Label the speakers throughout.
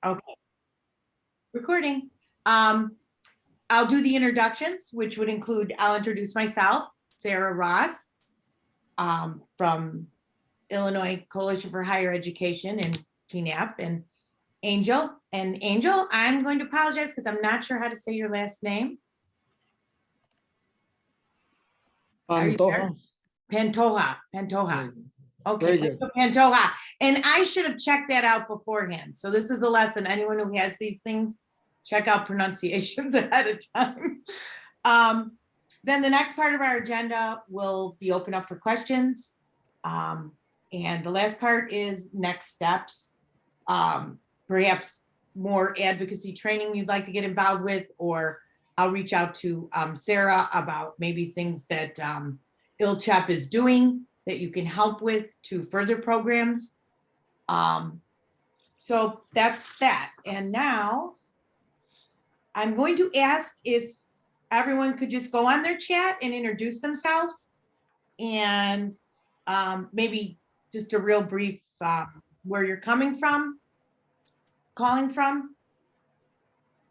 Speaker 1: Okay, recording. I'll do the introductions, which would include, I'll introduce myself, Sarah Ross, from Illinois Coalition for Higher Education and PNAP, and Angel. And Angel, I'm going to apologize because I'm not sure how to say your last name. Are you there?
Speaker 2: Pentoja.
Speaker 1: Pentoja.
Speaker 2: Okay.
Speaker 1: Okay,
Speaker 2: Very good.
Speaker 1: Pentoja. And I should have checked that out beforehand. So this is a lesson. Anyone who has these things, check out pronunciations ahead of time. Then the next part of our agenda will be open up for questions. And the last part is next steps. Perhaps more advocacy training you'd like to get involved with, or I'll reach out to Sarah about maybe things that ILCHEP is doing that you can help with to further programs. So that's that. And now I'm going to ask if everyone could just go on their chat and introduce themselves, and maybe just a real brief where you're coming from, calling from.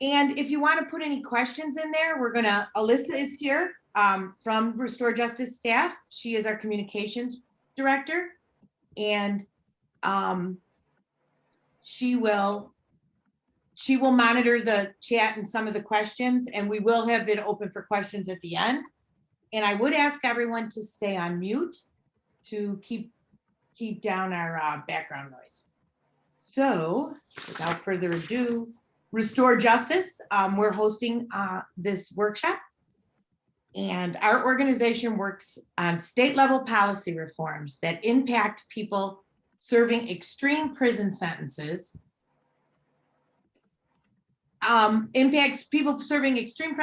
Speaker 1: And if you want to put any questions in there, Alyssa is here from Restore Justice staff. She is our communications director, and she will monitor the chat and some of the questions, and we will have it open for questions at the end. And I would ask everyone to stay on mute to keep down our background noise. So without further ado, Restore Justice, we're hosting this workshop, and our organization works on state level policy reforms that impact people serving extreme prison sentences, impacts people serving extreme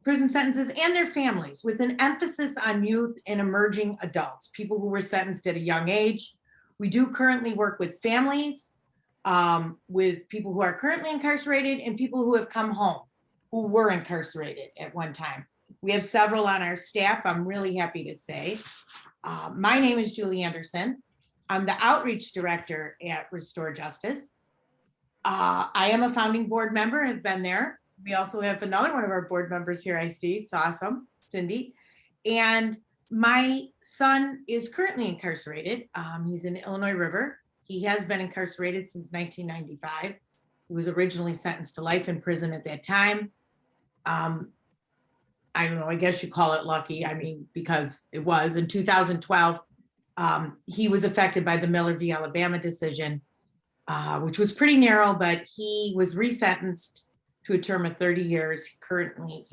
Speaker 1: prison sentences and their families, with an emphasis on youth and emerging adults, people who were sentenced at a young age. We do currently work with families, with people who are currently incarcerated and people who have come home, who were incarcerated at one time. We have several on our staff, I'm really happy to say. My name is Julie Anderson. I'm the outreach director at Restore Justice. I am a founding board member, have been there. We also have another one of our board members here, I see, it's awesome, Cindy. And my son is currently incarcerated. He's in Illinois River. He has been incarcerated since 1995. He was originally sentenced to life in prison at that time. I don't know, I guess you call it lucky. I mean, because it was in 2012, he was affected by the Miller v. Alabama decision, which was pretty narrow, but he was resentenced to a term of 30 years. Currently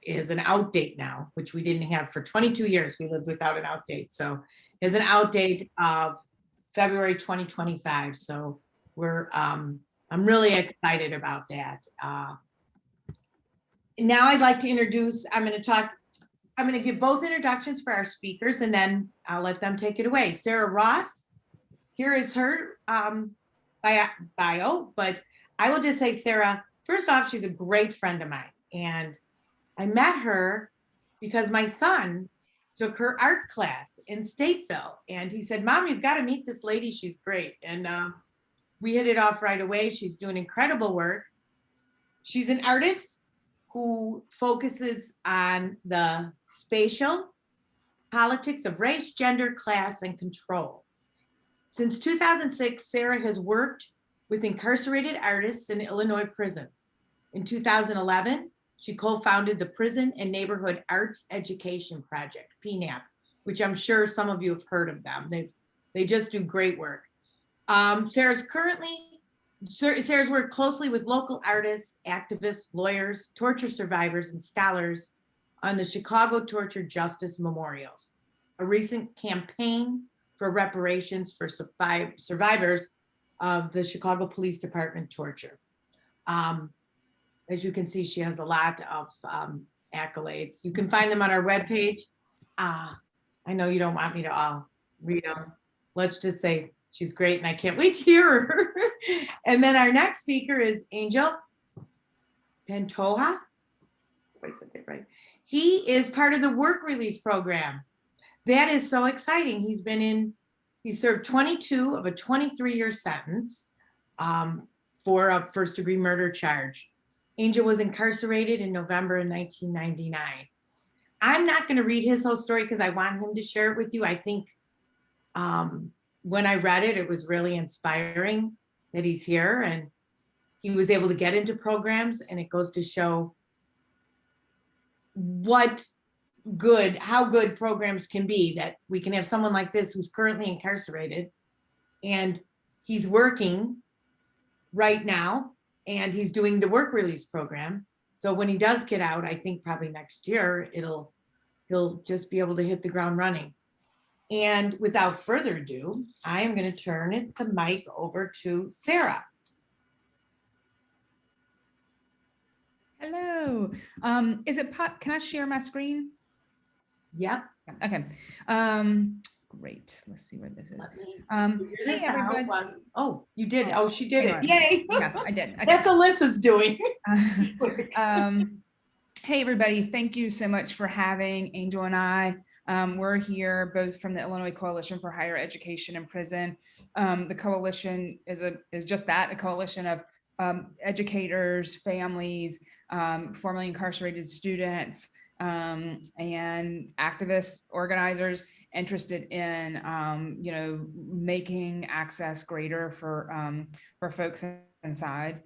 Speaker 1: is an outdate now, which we didn't have for 22 years. We lived without an outdate. So is an outdate of February 2025. So I'm really excited about that. Now I'd like to introduce, I'm going to give both introductions for our speakers, and then I'll let them take it away. Sarah Ross, here is her bio, but I will just say, Sarah, first off, she's a great friend of mine. And I met her because my son took her art class in Stateville. And he said, Mom, you've got to meet this lady. She's great. And we hit it off right away. She's doing incredible work. She's an artist who focuses on the spatial politics of race, gender, class, and control. Since 2006, Sarah has worked with incarcerated artists in Illinois prisons. In 2011, she co-founded the Prison and Neighborhood Arts Education Project, PNAP, which I'm sure some of you have heard of them. They just do great work. Sarah's worked closely with local artists, activists, lawyers, torture survivors, and scholars on the Chicago Torture Justice Memorials, a recent campaign for reparations for survivors of the Chicago Police Department torture. As you can see, she has a lot of accolades. You can find them on our webpage. I know you don't want me to all read them. Let's just say she's great, and I can't wait to hear her. And then our next speaker is Angel Pentoja. If I said that right. He is part of the work release program. That is so exciting. He served 22 of a 23-year sentence. for a first-degree murder charge. Angel was incarcerated in November of 1999. I'm not going to read his whole story because I want him to share it with you. I think when I read it, it was really inspiring that he's here and he was able to get into programs, and it goes to show how good programs can be, that we can have someone like this who's currently incarcerated and he's working right now and he's doing the work release program. So when he does get out, I think probably next year, he'll just be able to hit the ground running. And without further ado, I am going to turn the mic over to Sarah.
Speaker 2: Hello. Can I share my screen?
Speaker 1: Yep.
Speaker 2: Okay. Great. Let's see where this is.
Speaker 1: Hey, everybody. Oh, you did. Oh, she did it. Yay.
Speaker 2: Yeah, I did. Okay.
Speaker 1: That's Alyssa's doing.
Speaker 2: Hey, everybody. Thank you so much for having Angel and I. We're here both from the Illinois Coalition for Higher Education in Prison. The coalition is just that, a coalition of educators, families, formerly incarcerated students, and activists, organizers interested in, making access greater for folks inside.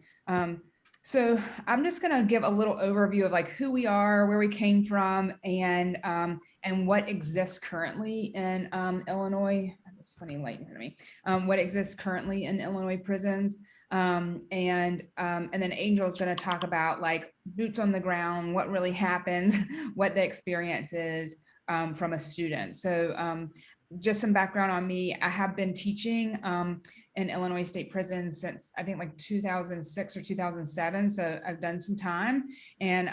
Speaker 2: So I'm just going to give a little overview of like who we are, where we came from, and what exists currently in Illinois. It's funny light in front of me. What exists currently in Illinois prisons, and then Angel's going to talk about like boots on the ground, what really happens, what the experience is from a student. So just some background on me. I have been teaching in Illinois state prisons since I think like 2006 or 2007. So I've done some time, and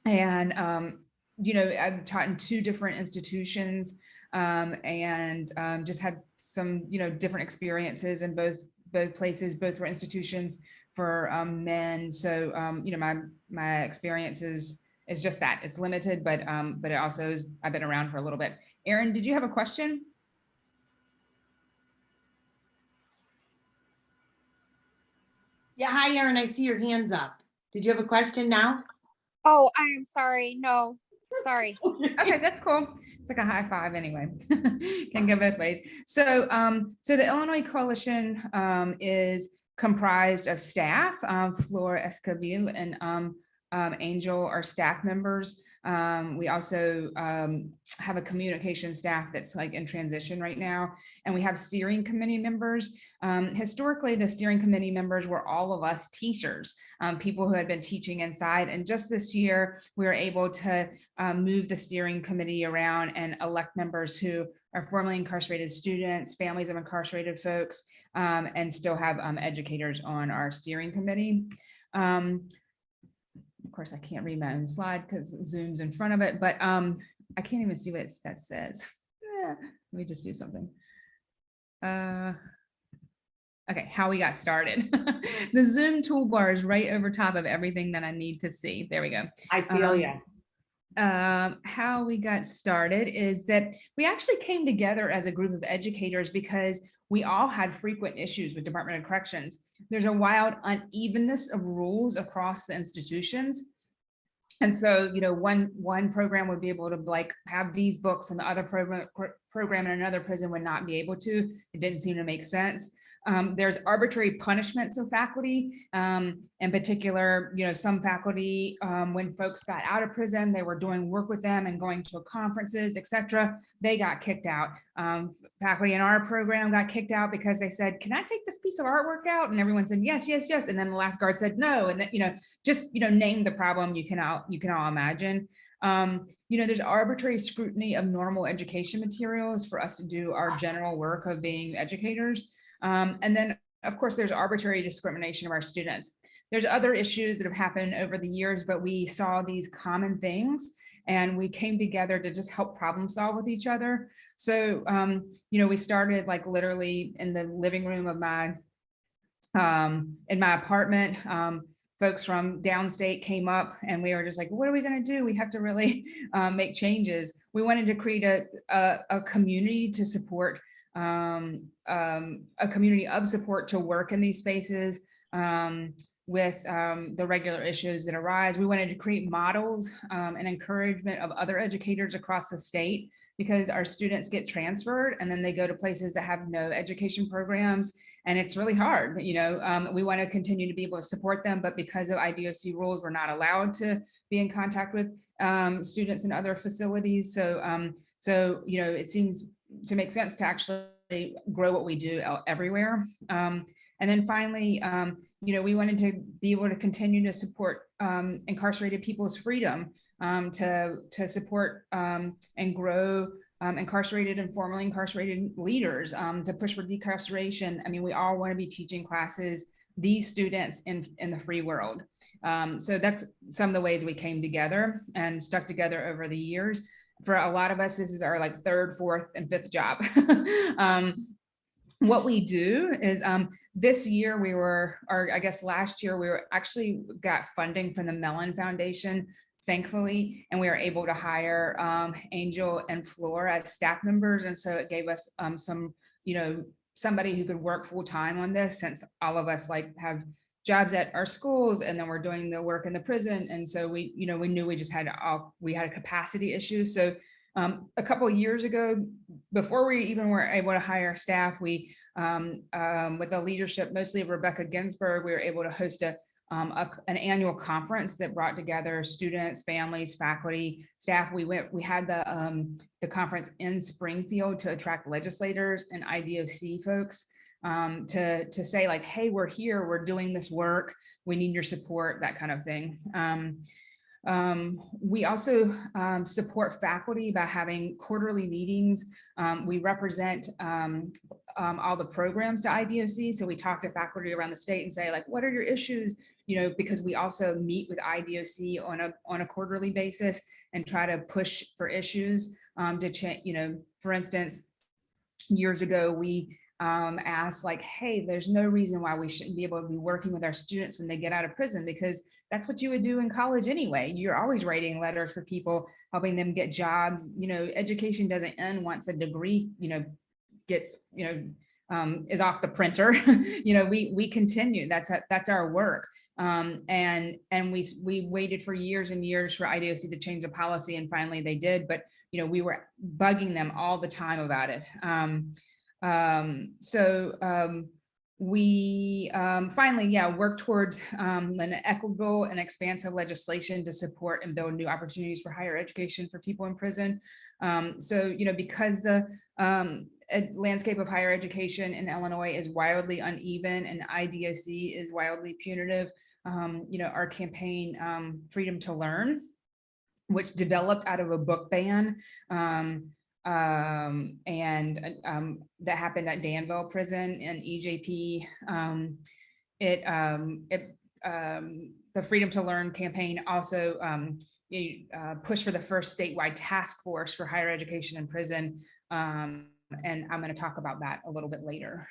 Speaker 2: I've taught in 2 different institutions, and just had some different experiences in both places. Both were institutions for men. So my experience is just that it's limited, but it also is, I've been around for a little bit. Erin, did you have a question?
Speaker 1: Yeah, hi, Erin. I see your hands up. Did you have a question now?
Speaker 3: Oh, I am sorry. No, sorry.
Speaker 2: Okay, that's cool. It's like a high five anyway. Can go both ways. So the Illinois Coalition is comprised of staff. Flora Escaville and Angel are staff members. We also have a communication staff that's like in transition right now, and we have steering committee members. Historically, the steering committee members were all of us teachers, people who had been teaching inside, and just this year we were able to move the steering committee around and elect members who are formerly incarcerated students, families of incarcerated folks, and still have educators on our steering committee. Of course, I can't read my own slide because Zoom's in front of it, but I can't even see what that says. Let me just do something. Okay, how we got started. The Zoom toolbar is right over top of everything that I need to see. There we go.
Speaker 1: I feel you.
Speaker 2: How we got started is that we actually came together as a group of educators because we all had frequent issues with Department of Corrections. There's a wild unevenness of rules across the institutions. And so, one program would be able to like have these books and the other program in another prison would not be able to. It didn't seem to make sense. There's arbitrary punishments of faculty. In particular, some faculty, when folks got out of prison, they were doing work with them and going to conferences, etc. They got kicked out. Faculty in our program got kicked out because they said, "Can I take this piece of artwork out?" And everyone said, "Yes, yes, yes." And then the last guard said, "No." And then, just name the problem you can all imagine. There's arbitrary scrutiny of normal education materials for us to do our general work of being educators. And then, of course, there's arbitrary discrimination of our students. There's other issues that have happened over the years, but we saw these common things and we came together to just help problem solve with each other. So, we started like literally in the living room of in my apartment. Folks from downstate came up and we were just like, what are we going to do? We have to really make changes. We wanted to create a community to support, a community of support to work in these spaces, with the regular issues that arise. We wanted to create models and encouragement of other educators across the state, because our students get transferred and then they go to places that have no education programs, and it's really hard. We want to continue to be able to support them, but because of IDOC rules, we're not allowed to be in contact with students in other facilities. So it seems to make sense to actually grow what we do everywhere. And then finally, we wanted to be able to continue to support incarcerated people's freedom, to support and grow incarcerated and formerly incarcerated leaders, to push for decarceration. I mean, we all want to be teaching classes, these students in the free world. So that's some of the ways we came together and stuck together over the years. For a lot of us, this is our like third, fourth, and fifth job. What we do is this year last year, we actually got funding from the Mellon Foundation, thankfully, and we were able to hire Angel and Floor as staff members. And so it gave us somebody who could work full time on this, since all of us have jobs at our schools, and then we're doing the work in the prison. And so we knew we just had a capacity issue. So a couple of years ago, before we even were able to hire staff, we, with the leadership, mostly of Rebecca Ginsburg, we were able to host an annual conference that brought together students, families, faculty, staff. We had the conference in Springfield to attract legislators and IDOC folks, to say like, hey, we're here, we're doing this work, we need your support, that kind of thing. We also support faculty by having quarterly meetings. We represent all the programs to IDOC. So we talk to faculty around the state and say, like, what are your issues? Because we also meet with IDOC on a quarterly basis and try to push for issues to change. For instance, years ago, we asked like, hey, there's no reason why we shouldn't be able to be working with our students when they get out of prison, because that's what you would do in college anyway. You're always writing letters for people, helping them get jobs. Education doesn't end once a degree, gets, is off the printer. We continue. That's our work. And we waited for years and years for IDOC to change the policy, and finally they did. But we were bugging them all the time about it. We finally, work towards an equitable and expansive legislation to support and build new opportunities for higher education for people in prison. Because the landscape of higher education in Illinois is wildly uneven and IDOC is wildly punitive, our campaign, Freedom to Learn, which developed out of a book ban, that happened at Danville Prison and EJP. The Freedom to Learn campaign also pushed for the first statewide task force for higher education in prison. And I'm going to talk about that a little bit later.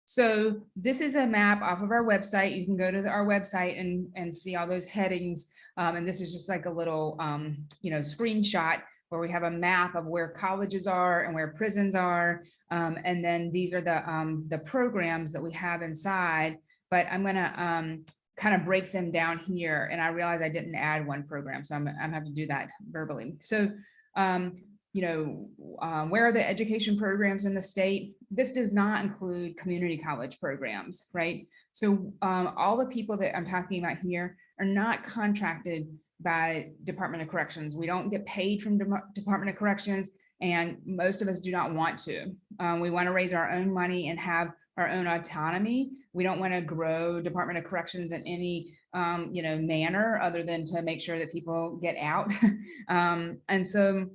Speaker 2: So this is a map off of our website. You can go to our website and see all those headings. And this is just like a little, screenshot where we have a map of where colleges are and where prisons are. And then these are the programs that we have inside, but I'm gonna kind of break them down here. And I realize I didn't add one program, so I'm gonna have to do that verbally. So, where are the education programs in the state? This does not include community college programs, right? So all the people that I'm talking about here are not contracted by Department of Corrections. We don't get paid from Department of Corrections, and most of us do not want to. We want to raise our own money and have our own autonomy. We don't want to grow Department of Corrections in any manner other than to make sure that people get out. And so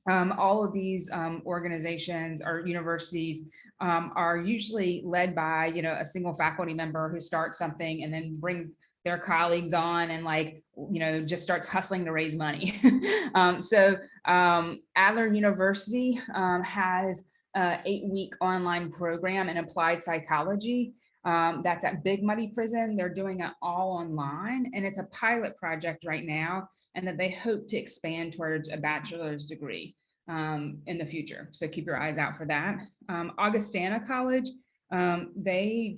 Speaker 2: all of these organizations or universities are usually led by a single faculty member who starts something and then brings their colleagues on and just starts hustling to raise money. Adler University has an 8-week online program in applied psychology. That's at Big Muddy Prison. They're doing it all online, and it's a pilot project right now, and that they hope to expand towards a bachelor's degree in the future. So keep your eyes out for that. Augustana College They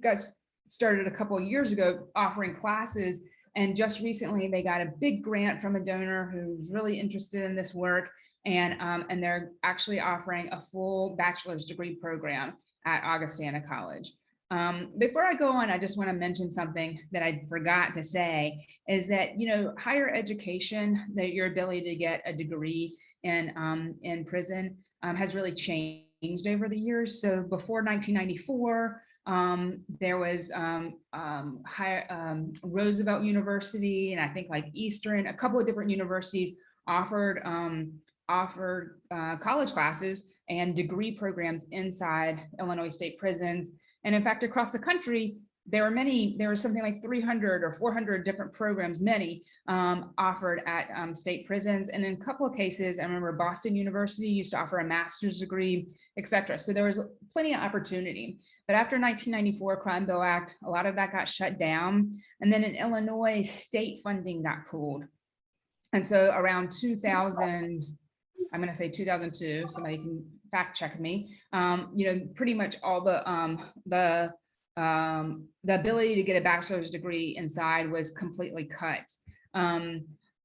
Speaker 2: got started a couple of years ago offering classes, and just recently they got a big grant from a donor who's really interested in this work, and they're actually offering a full bachelor's degree program at Augustana College. Before I go on, I just want to mention something that I forgot to say, is that, you know, higher education, that your ability to get a degree in prison has really changed over the years. So before 1994, there was Roosevelt University, and I think like Eastern, a couple of different universities offered college classes and degree programs inside Illinois state prisons. And in fact, across the country, there were something like 300 or 400 different programs, many offered at state prisons. And in a couple of cases, I remember Boston University used to offer a master's degree, et cetera. So there was plenty of opportunity. But after 1994 Crime Bill Act, a lot of that got shut down. And then in Illinois, state funding got pulled. And so around 2000, I'm going to say 2002, somebody can fact check me, you know, pretty much all the ability to get a bachelor's degree inside was completely cut.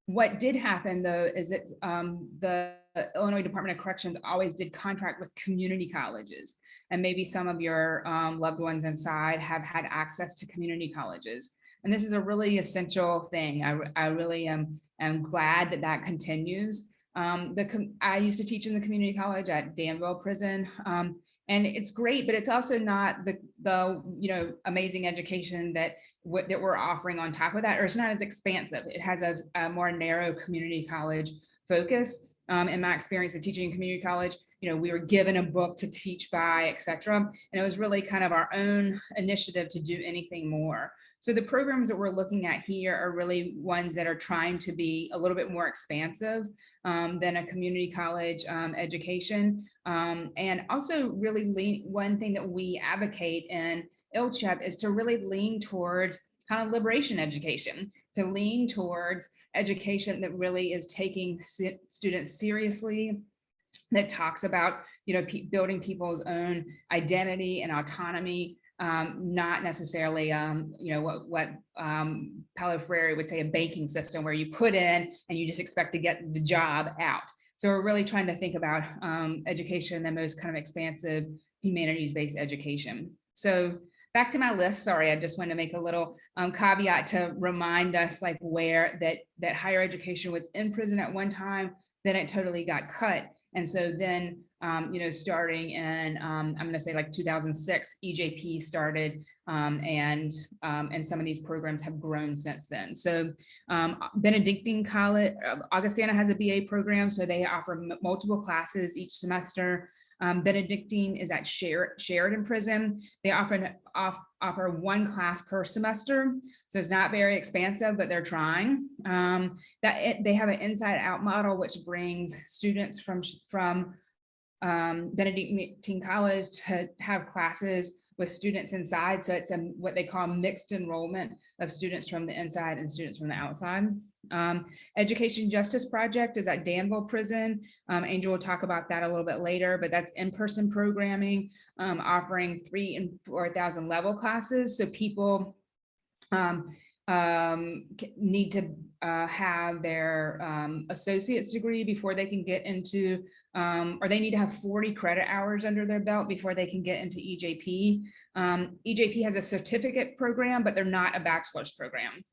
Speaker 2: What did happen though is that the Illinois Department of Corrections always did contract with community colleges, and maybe some of your loved ones inside have had access to community colleges. And this is a really essential thing. I really am glad that that continues. I used to teach in the community college at Danville Prison, and it's great, but it's also not the you know, amazing education that we're offering on top of that, or it's not as expansive. It has a more narrow community college focus. In my experience of teaching in community college, you know, we were given a book to teach by, et cetera, and it was really kind of our own initiative to do anything more. So the programs that we're looking at here are really ones that are trying to be a little bit more expansive than a community college education. And also really one thing that we advocate in ILCHEP is to really lean towards kind of liberation education, to lean towards education that really is taking students seriously, that talks about, you know, building people's own identity and autonomy, not necessarily, you know, what Paulo Freire would say, a banking system where you put in and you just expect to get the job out. So we're really trying to think about education in the most kind of expansive humanities-based education. So back to my list, sorry, I just want to make a little caveat to remind us like where that higher education was in prison at one time, then it totally got cut. And so then, you know, starting in, I'm going to say like 2006, EJP started, and some of these programs have grown since then. So Benedictine College, Augustana has a BA program, so they offer multiple classes each semester. Benedictine is at Sheridan Prison. They offer one class per semester, so it's not very expansive, but they're trying. They have an inside-out model, which brings students from Benedictine College to have classes with students inside. So it's what they call mixed enrollment of students from the inside and students from the outside. Education Justice Project is at Danville Prison. Angel will talk about that a little bit later, but that's in-person programming, offering 3,000 and 4,000 level classes. So people need to have their associate's degree before they can get into, or they need to have 40 credit hours under their belt before they can get into EJP. EJP has a certificate program, but they're not a bachelor's program.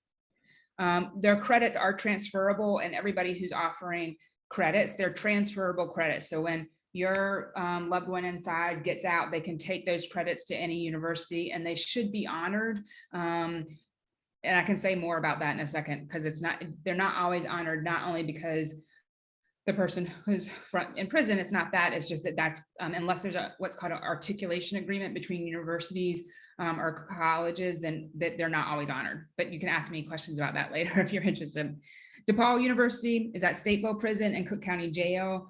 Speaker 2: Their credits are transferable, and everybody who's offering credits, they're transferable credits. So when your loved one inside gets out, they can take those credits to any university and they should be honored. And I can say more about that in a second, because they're not always honored, not only because the person who's in prison, it's not that, it's just that's, unless there's what's called an articulation agreement between universities or colleges, then they're not always honored. But you can ask me questions about that later if you're interested. DePaul University is at Stateville Prison and Cook County Jail.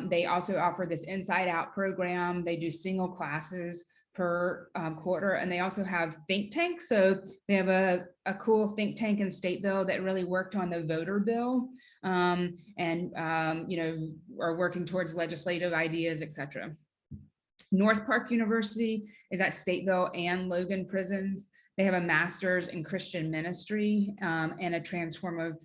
Speaker 2: They also offer this inside out program. They do single classes per quarter, and they also have think tanks. So they have a cool think tank in Stateville that really worked on the voter bill, and you know, are working towards legislative ideas, etc. North Park University is at Stateville and Logan prisons. They have a master's in Christian ministry and a transformative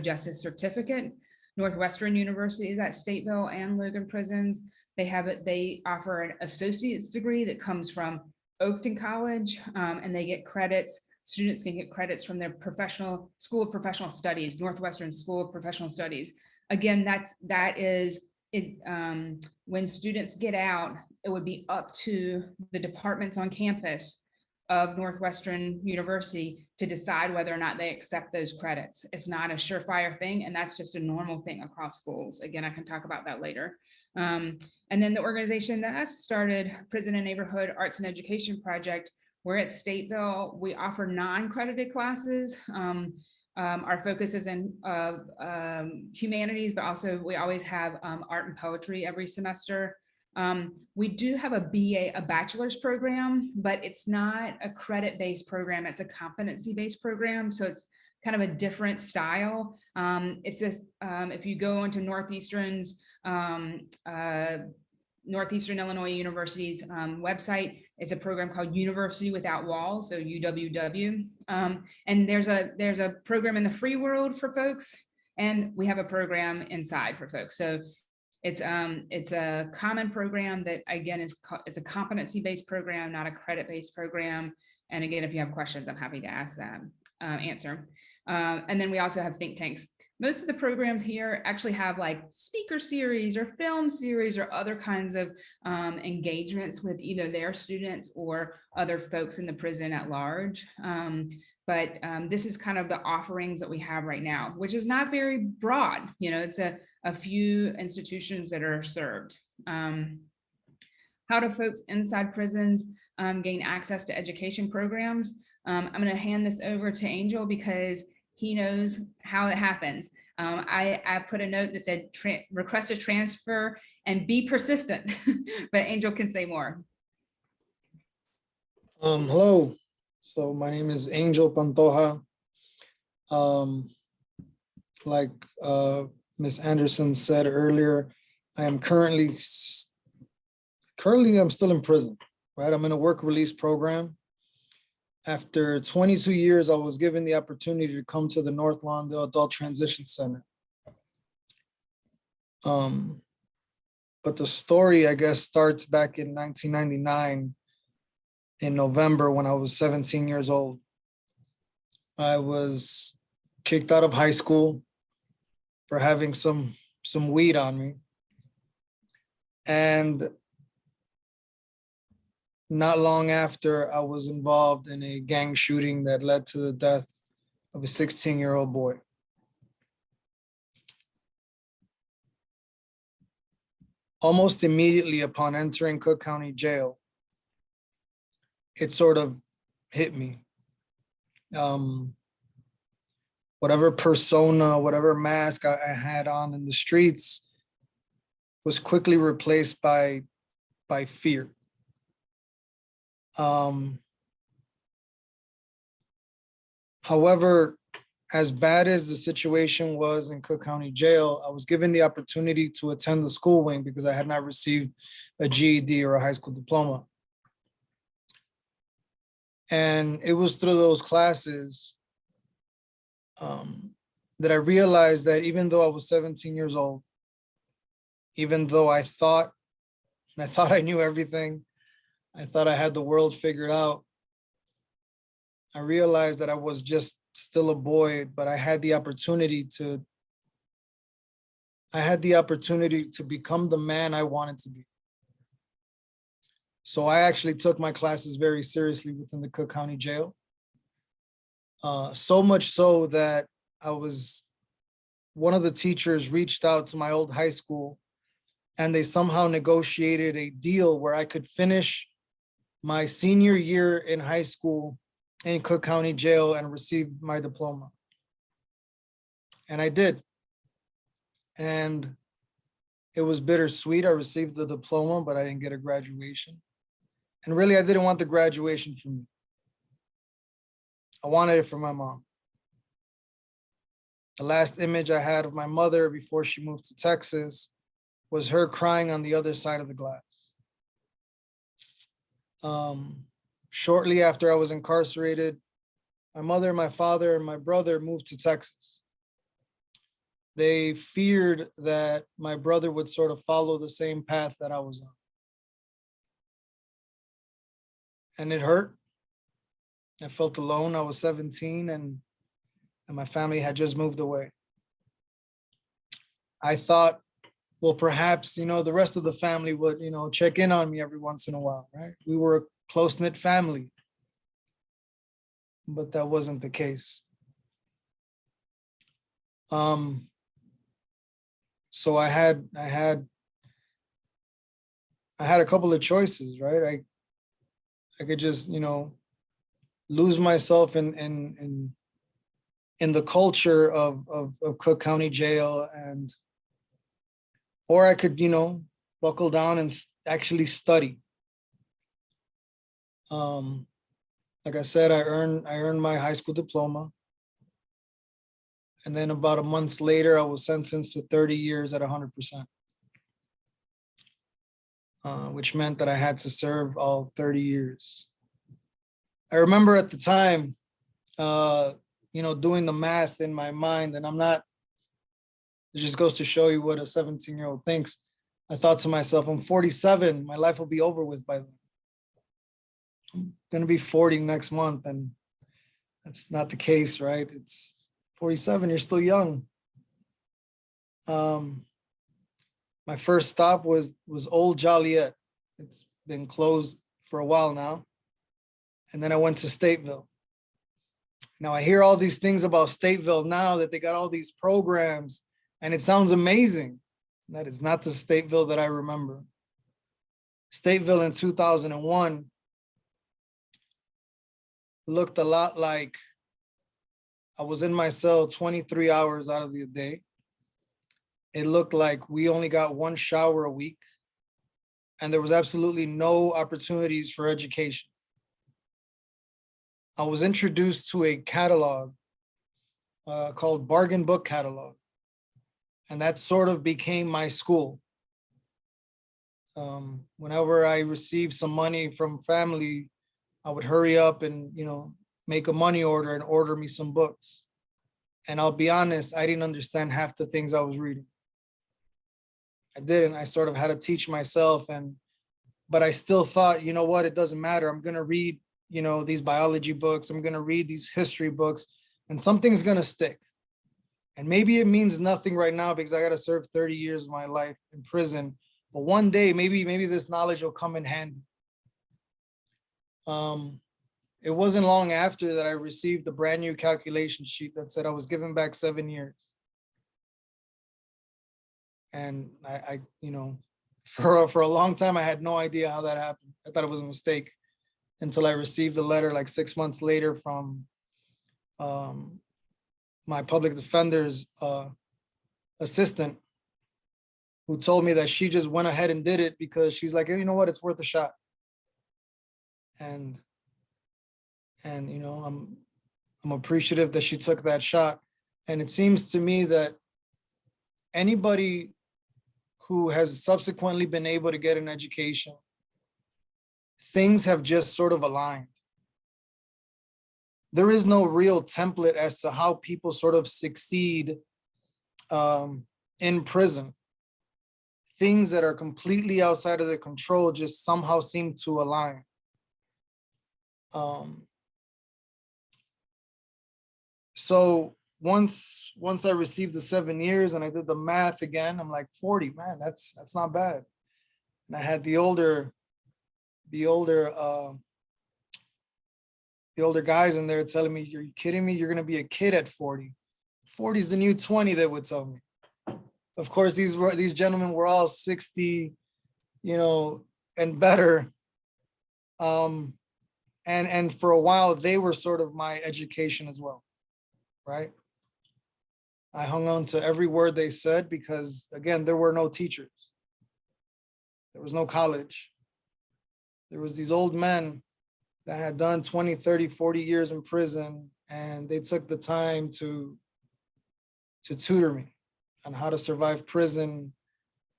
Speaker 2: justice certificate. Northwestern University is at Stateville and Logan prisons. They offer an associate's degree that comes from Oakton College, and they get credits. Students can get credits from their School of Professional Studies, Northwestern School of Professional Studies. Again, that is it. When students get out, it would be up to the departments on campus of Northwestern University to decide whether or not they accept those credits. It's not a surefire thing, and that's just a normal thing across schools. Again, I can talk about that later. And then the organization that has started, Prison and Neighborhood Arts and Education Project, we're at Stateville. We offer non-credited classes. Our focus is in humanities, but also we always have art and poetry every semester. We do have a bachelor's program, but it's not a credit-based program. It's a competency-based program. So it's kind of a different style. It's this, if you go onto Northeastern Illinois University's website, it's a program called University Without Walls, so UWW. And there's a program in the free world for folks, and we have a program inside for folks. So it's a common program that, again, it's a competency-based program, not a credit-based program. And again, if you have questions, I'm happy to answer. And then we also have think tanks. Most of the programs here actually have like speaker series or film series or other kinds of engagements with either their students or other folks in the prison at large. But this is kind of the offerings that we have right now, which is not very broad. You know, it's a few institutions that are served. How do folks inside prisons gain access to education programs? I'm going to hand this over to Angel because he knows how it happens. I put a note that said request a transfer and be persistent, but Angel can say more.
Speaker 4: Hello, so my name is Angel Pentoja. Like Ms. Anderson said earlier, I am currently I'm still in prison, right? I'm in a work release program. After 22 years, I was given the opportunity to come to the North Lawndale Adult Transition Center. But the story, I guess, starts back in 1999 in November when I was 17 years old. I was kicked out of high school for having some weed on me. And not long after, I was involved in a gang shooting that led to the death of a 16-year-old boy. Almost immediately upon entering Cook County Jail, it sort of hit me. Whatever persona, whatever mask I had on in the streets was quickly replaced by fear. However, as bad as the situation was in Cook County Jail, I was given the opportunity to attend the school wing because I had not received a GED or a high school diploma. And it was through those classes that I realized that even though I was 17 years old, even though I thought I knew everything, I thought I had the world figured out, I realized that I was just still a boy, but I had the opportunity to become the man I wanted to be. So I actually took my classes very seriously within the Cook County Jail. So much so that one of the teachers reached out to my old high school and they somehow negotiated a deal where I could finish my senior year in high school in Cook County Jail and receive my diploma. And I did. And it was bittersweet. I received the diploma, but I didn't get a graduation. And really, I didn't want the graduation for me. I wanted it for my mom. The last image I had of my mother before she moved to Texas was her crying on the other side of the glass. Shortly after I was incarcerated, my mother, my father, and my brother moved to Texas. They feared that my brother would sort of follow the same path that I was on. And it hurt. I felt alone. I was 17 and my family had just moved away. I thought, well, perhaps, the rest of the family would, check in on me every once in a while, right? We were a close-knit family, but that wasn't the case. So I had a couple of choices, right? I could just, lose myself in the culture of Cook County Jail, or I could, buckle down and actually study. Like I said, I earned my high school diploma. And then about a month later, I was sentenced to 30 years at 100%, which meant that I had to serve all 30 years. I remember at the time, doing the math in my mind, and it just goes to show you what a 17-year-old thinks. I thought to myself, I'm 47, my life will be over with by then. I'm going to be 40 next month, and that's not the case, right? It's 47, you're still young. My first stop was Old Joliet. It's been closed for a while now. And then I went to Stateville. Now I hear all these things about Stateville now, that they got all these programs, and it sounds amazing. That is not the Stateville that I remember. Stateville in 2001 looked a lot like I was in my cell 23 hours out of the day. It looked like we only got one shower a week, and there was absolutely no opportunities for education. I was introduced to a catalog called Bargain Book Catalog, and that sort of became my school. Whenever I received some money from family, I would hurry up and, make a money order and order me some books. And I'll be honest, I didn't understand half the things I was reading. I didn't. I sort of had to teach myself, but I still thought, you know what, it doesn't matter. I'm going to read, these biology books. I'm going to read these history books, and something's going to stick. And maybe it means nothing right now because I got to serve 30 years of my life in prison. But one day, maybe this knowledge will come in handy. It wasn't long after that I received a brand new calculation sheet that said I was given back 7 years. And I for a long time, I had no idea how that happened. I thought it was a mistake until I received a letter like 6 months later from my public defender's assistant, who told me that she just went ahead and did it because she's like, hey, you know what, it's worth a shot. And I'm appreciative that she took that shot. And it seems to me that anybody who has subsequently been able to get an education, things have just sort of aligned. There is no real template as to how people sort of succeed in prison. Things that are completely outside of their control just somehow seem to align. So once I received the 7 years and I did the math again, I'm like, 40, man, that's not bad. And I had the older guys in there telling me, "You're kidding me? You're gonna be a kid at 40. 40 is the new 20," they would tell me. Of course, these gentlemen were all 60, and better. And for a while, they were sort of my education as well, right? I hung on to every word they said because, again, there were no teachers. There was no college. There was these old men that had done 20, 30, 40 years in prison, and they took the time to tutor me on how to survive prison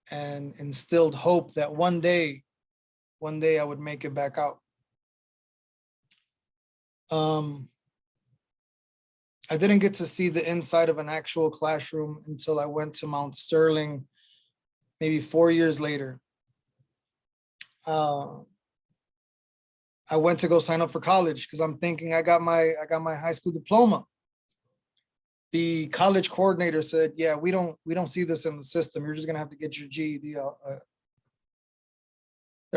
Speaker 4: and instilled hope that one day I would make it back out. I didn't get to see the inside of an actual classroom until I went to Mount Sterling, maybe 4 years later. I went to go sign up for college because I'm thinking I got my high school diploma. The college coordinator said, "Yeah, we don't see this in the system. You're just gonna have to get your GED." They're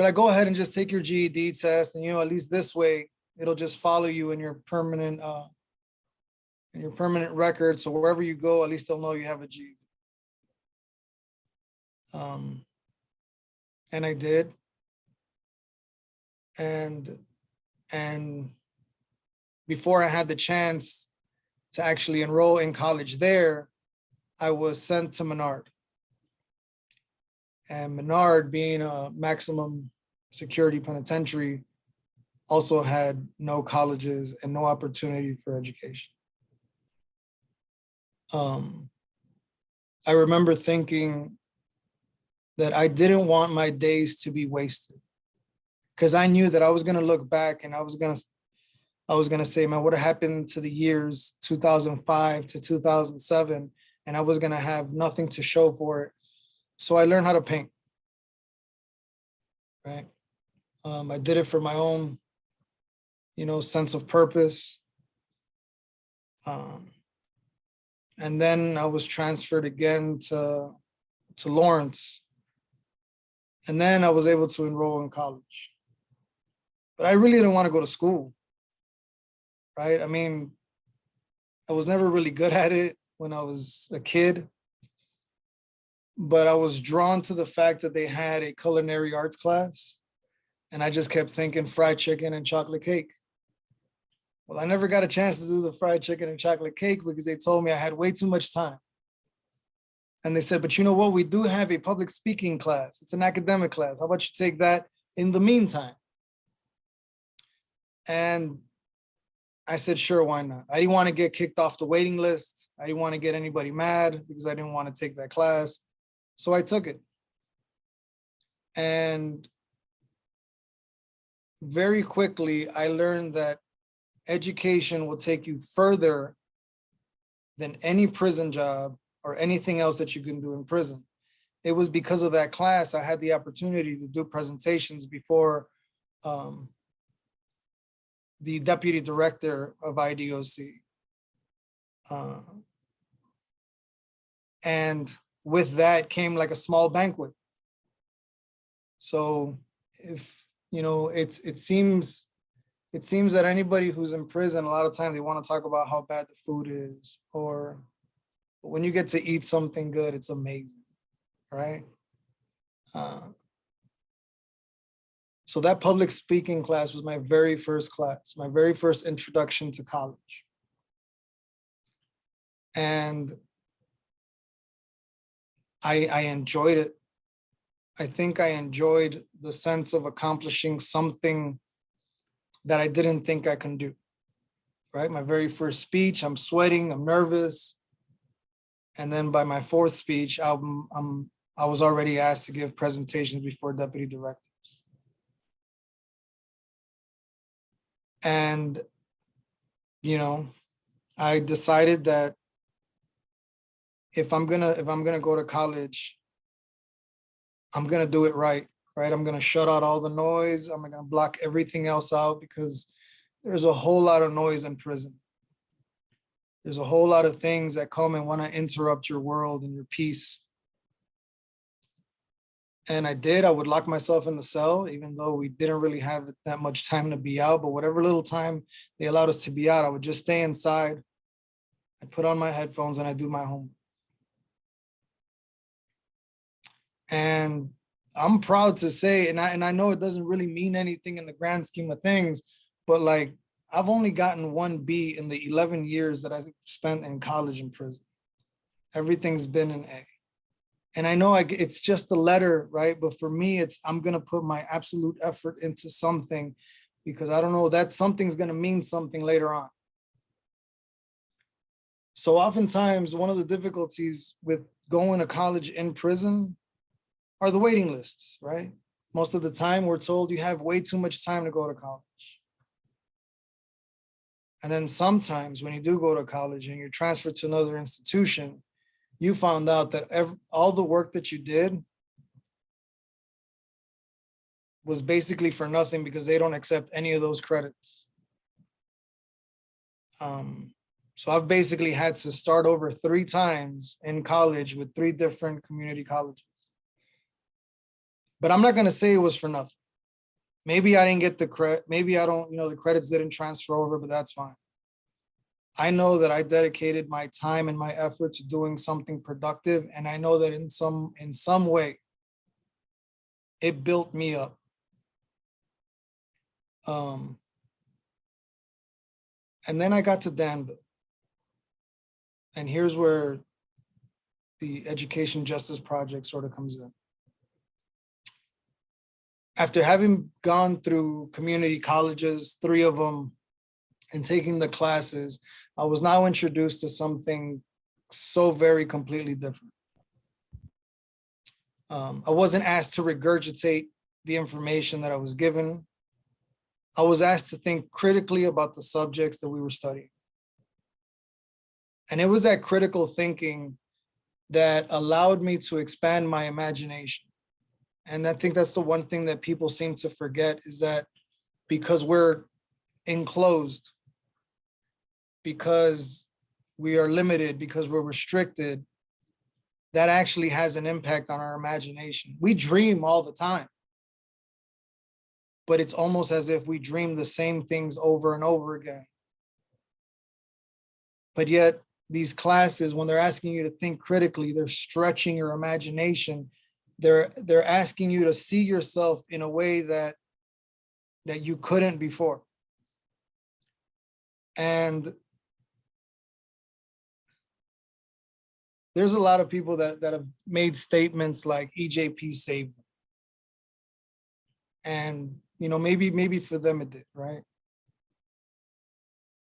Speaker 4: like, "Go ahead and just take your GED test, and at least this way, it'll just follow you in your permanent record. So wherever you go, at least they'll know you have a GED." And I did. And before I had the chance to actually enroll in college there, I was sent to Menard. And Menard, being a maximum security penitentiary, also had no colleges and no opportunity for education. I remember thinking that I didn't want my days to be wasted, because I knew that I was going to look back and I was going to say, man, what happened to the years 2005 to 2007? And I was going to have nothing to show for it. So I learned how to paint, right? I did it for my own, sense of purpose. And then I was transferred again to Lawrence. And then I was able to enroll in college. But I really didn't want to go to school, right? I mean, I was never really good at it when I was a kid, but I was drawn to the fact that they had a culinary arts class, and I just kept thinking fried chicken and chocolate cake. Well, I never got a chance to do the fried chicken and chocolate cake because they told me I had way too much time. And they said, but you know what? We do have a public speaking class. It's an academic class. How about you take that in the meantime? And I said, sure, why not? I didn't want to get kicked off the waiting list. I didn't want to get anybody mad because I didn't want to take that class. So I took it. And very quickly, I learned that education will take you further than any prison job or anything else that you can do in prison. It was because of that class I had the opportunity to do presentations before the deputy director of IDOC. And with that came like a small banquet. So if, it seems that anybody who's in prison, a lot of times they want to talk about how bad the food is, or when you get to eat something good, it's amazing, right? So that public speaking class was my very first class, my very first introduction to college. And I enjoyed it. I think I enjoyed the sense of accomplishing something that I didn't think I can do, right? My very first speech, I'm sweating, I'm nervous. And then by my fourth speech, I was already asked to give presentations before deputy directors. And, I decided that if I'm gonna go to college, I'm gonna do it right? I'm gonna shut out all the noise. I'm gonna block everything else out because there's a whole lot of noise in prison. There's a whole lot of things that come and want to interrupt your world and your peace. And I would lock myself in the cell, even though we didn't really have that much time to be out, but whatever little time they allowed us to be out, I would just stay inside. I'd put on my headphones and I'd do my homework. And I'm proud to say, and I know it doesn't really mean anything in the grand scheme of things, but like I've only gotten one B in the 11 years that I spent in college and prison. Everything's been an A. And I know it's just a letter, right? But for me, I'm gonna put my absolute effort into something because I don't know, that something's gonna mean something later on. So oftentimes, one of the difficulties with going to college in prison are the waiting lists, right? Most of the time we're told you have way too much time to go to college. And then sometimes when you do go to college and you're transferred to another institution, you found out that all the work that you did was basically for nothing because they don't accept any of those credits. So I've basically had to start over 3 times in college with 3 different community colleges. But I'm not going to say it was for nothing. Maybe I didn't get the credit. Maybe I don't, the credits didn't transfer over, but that's fine. I know that I dedicated my time and my effort to doing something productive. And I know that in some way, it built me up. And then I got to Danville. And here's where the Education Justice Project sort of comes in. After having gone through community colleges, 3 of them, and taking the classes, I was now introduced to something so very completely different. I wasn't asked to regurgitate the information that I was given. I was asked to think critically about the subjects that we were studying. And it was that critical thinking that allowed me to expand my imagination. And I think that's the one thing that people seem to forget, is that because we're enclosed, because we are limited, because we're restricted, that actually has an impact on our imagination. We dream all the time, but it's almost as if we dream the same things over and over again. But yet these classes, when they're asking you to think critically, they're stretching your imagination. They're asking you to see yourself in a way that you couldn't before. And there's a lot of people that have made statements like EJP saved them. And maybe for them it did, right?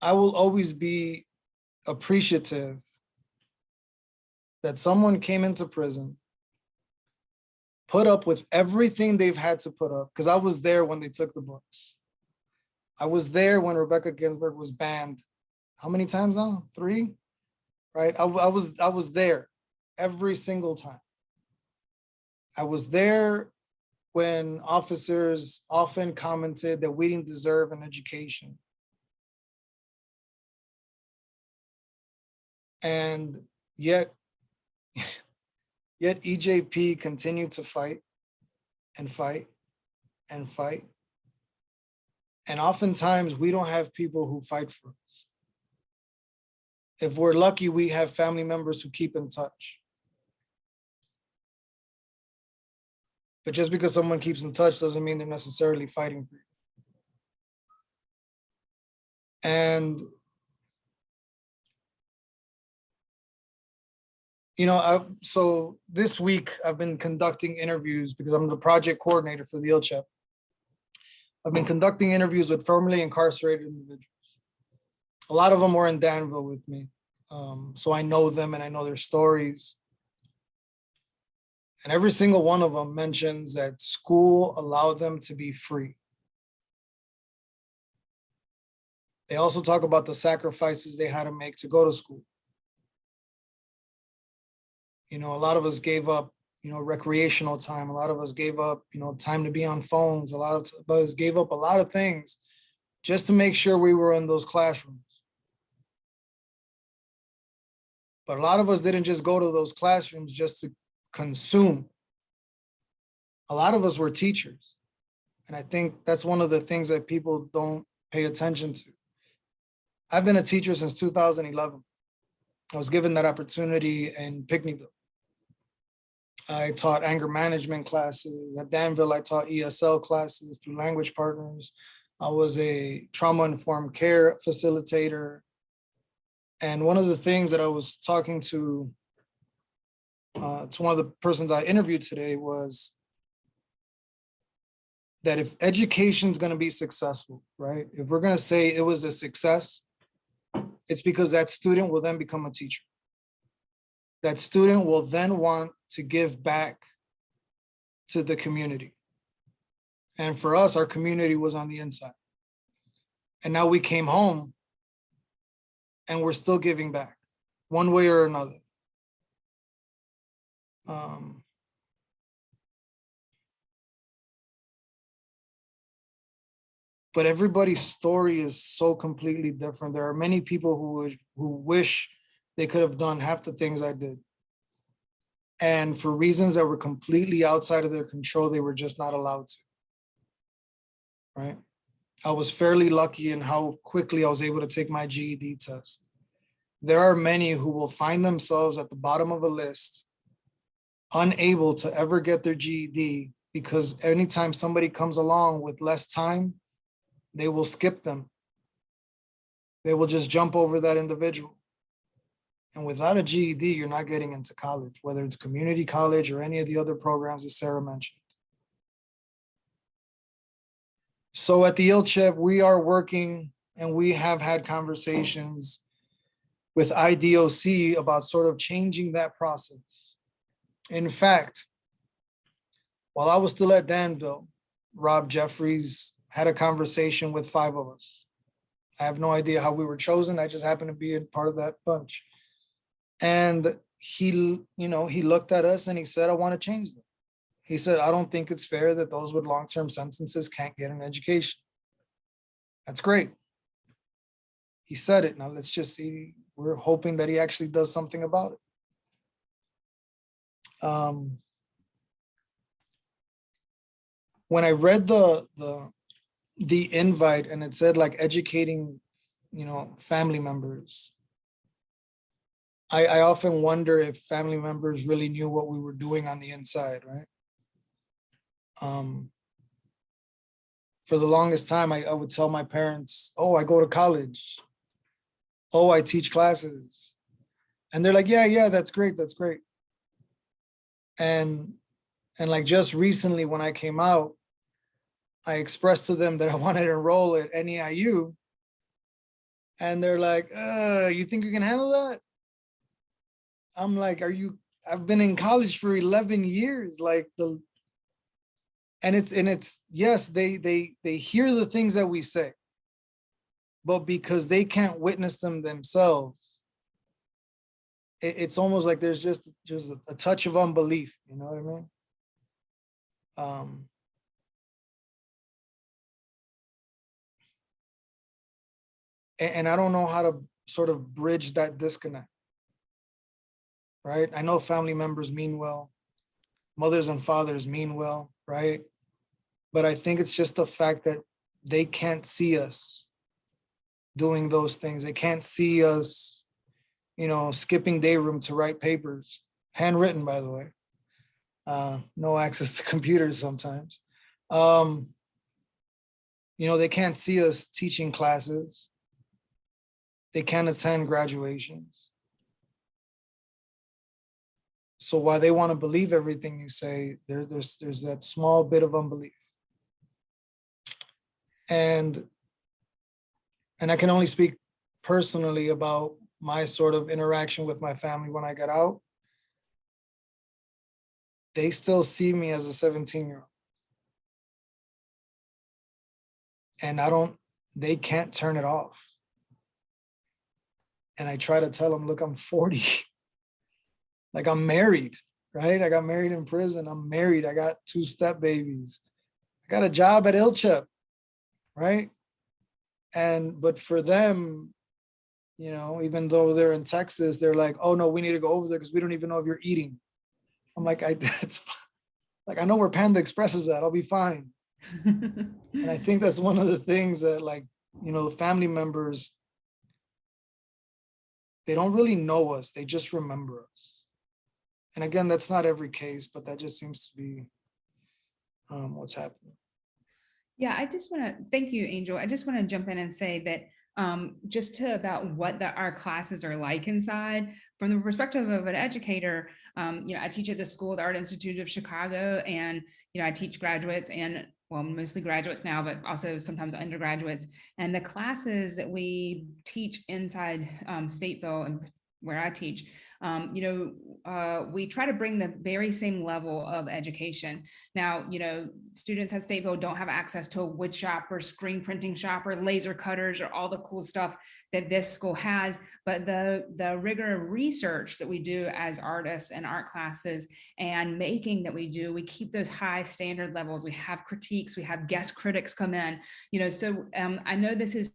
Speaker 4: I will always be appreciative that someone came into prison, put up with everything they've had to put up, because I was there when they took the books. I was there when Rebecca Ginsburg was banned. How many times now? 3, right? I was there every single time. I was there when officers often commented that we didn't deserve an education. And yet EJP continued to fight and fight and fight. And oftentimes we don't have people who fight for us. If we're lucky, we have family members who keep in touch. But just because someone keeps in touch doesn't mean they're necessarily fighting for you. And so this week I've been conducting interviews because I'm the project coordinator for the ILCHEP. I've been conducting interviews with formerly incarcerated individuals. A lot of them were in Danville with me. So I know them and I know their stories. And every single one of them mentions that school allowed them to be free. They also talk about the sacrifices they had to make to go to school. A lot of us gave up, recreational time. A lot of us gave up, time to be on phones. A lot of us gave up a lot of things just to make sure we were in those classrooms. But a lot of us didn't just go to those classrooms just to consume. A lot of us were teachers. And I think that's one of the things that people don't pay attention to. I've been a teacher since 2011. I was given that opportunity in Picnickville. I taught anger management classes. At Danville, I taught ESL classes through language partners. I was a trauma-informed care facilitator. And one of the things that I was talking to one of the persons I interviewed today was that if education is going to be successful, right? If we're going to say it was a success, it's because that student will then become a teacher. That student will then want to give back to the community. And for us, our community was on the inside. And now we came home and we're still giving back one way or another. But everybody's story is so completely different. There are many people who wish they could have done half the things I did. And for reasons that were completely outside of their control, they were just not allowed to. Right? I was fairly lucky in how quickly I was able to take my GED test. There are many who will find themselves at the bottom of a list, unable to ever get their GED, because anytime somebody comes along with less time, they will skip them. They will just jump over that individual. And without a GED, you're not getting into college, whether it's community college or any of the other programs that Sarah mentioned. So at the ILCHEP, we are working, and we have had conversations with IDOC about sort of changing that process. In fact, while I was still at Danville, Rob Jeffries had a conversation with 5 of us. I have no idea how we were chosen. I just happened to be a part of that bunch. And he looked at us and he said, I want to change them. He said, I don't think it's fair that those with long-term sentences can't get an education. That's great. He said it. Now let's just see. We're hoping that he actually does something about it. When I read the invite and it said like educating, family members, I often wonder if family members really knew what we were doing on the inside, right? For the longest time, I would tell my parents, oh, I go to college. Oh, I teach classes. And they're like, yeah, that's great, that's great. And like just recently when I came out, I expressed to them that I wanted to enroll at NEIU. And they're like, you think you can handle that? I'm like, I've been in college for 11 years. And it's yes, they hear the things that we say, but because they can't witness them themselves, it's almost like there's just a touch of unbelief, you know what I mean? And I don't know how to sort of bridge that disconnect, right? I know family members mean well, mothers and fathers mean well, right? But I think it's just the fact that they can't see us doing those things. They can't see us, skipping day room to write papers, handwritten, by the way. No access to computers sometimes. They can't see us teaching classes. They can't attend graduations. So while they want to believe everything you say, there's that small bit of unbelief. And I can only speak personally about my sort of interaction with my family when I got out. They still see me as a 17-year-old. And they can't turn it off. And I try to tell them, look, I'm 40. Like I'm married, right? I got married in prison. I'm married. I got 2 step babies. I got a job at ILCHEP, right? But for them, even though they're in Texas, they're like, oh no, we need to go over there because we don't even know if you're eating. I'm like, it's like, I know where Panda Express is at. I'll be fine. And I think that's one of the things that the family members, they don't really know us. They just remember us. And again, that's not every case, but that just seems to be what's happening.
Speaker 2: Yeah, I just want to thank you, Angel. I just want to jump in and say that just about what our classes are like inside, from the perspective of an educator, I teach at the School of the Art Institute of Chicago, and I teach graduates and mostly graduates now, but also sometimes undergraduates. And the classes that we teach inside Stateville, and where I teach, we try to bring the very same level of education. Now, students at Stateville don't have access to a wood shop or screen printing shop or laser cutters or all the cool stuff that this school has, but the rigor of research that we do as artists and art classes and making that we do, we keep those high standard levels. We have critiques, we have guest critics come in, so I know this is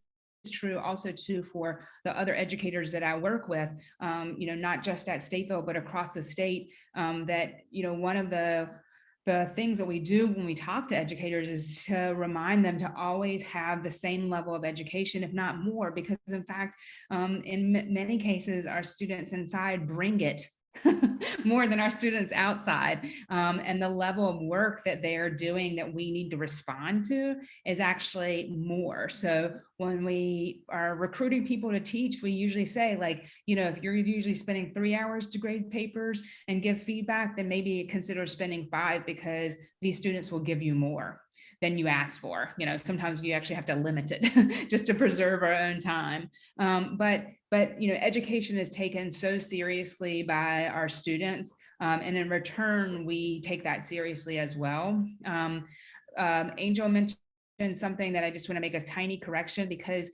Speaker 2: true also too for the other educators that I work with, not just at Stateville, but across the state, that, one of the things that we do when we talk to educators is to remind them to always have the same level of education, if not more, because in fact, in many cases, our students inside bring it more than our students outside. And the level of work that they are doing that we need to respond to is actually more. So when we are recruiting people to teach, we usually say, like, if you're usually spending 3 hours to grade papers and give feedback, then maybe consider spending 5, because these students will give you more than you ask for. Sometimes you actually have to limit it just to preserve our own time. But education is taken so seriously by our students, and in return, we take that seriously as well. Angel mentioned something that I just want to make a tiny correction, because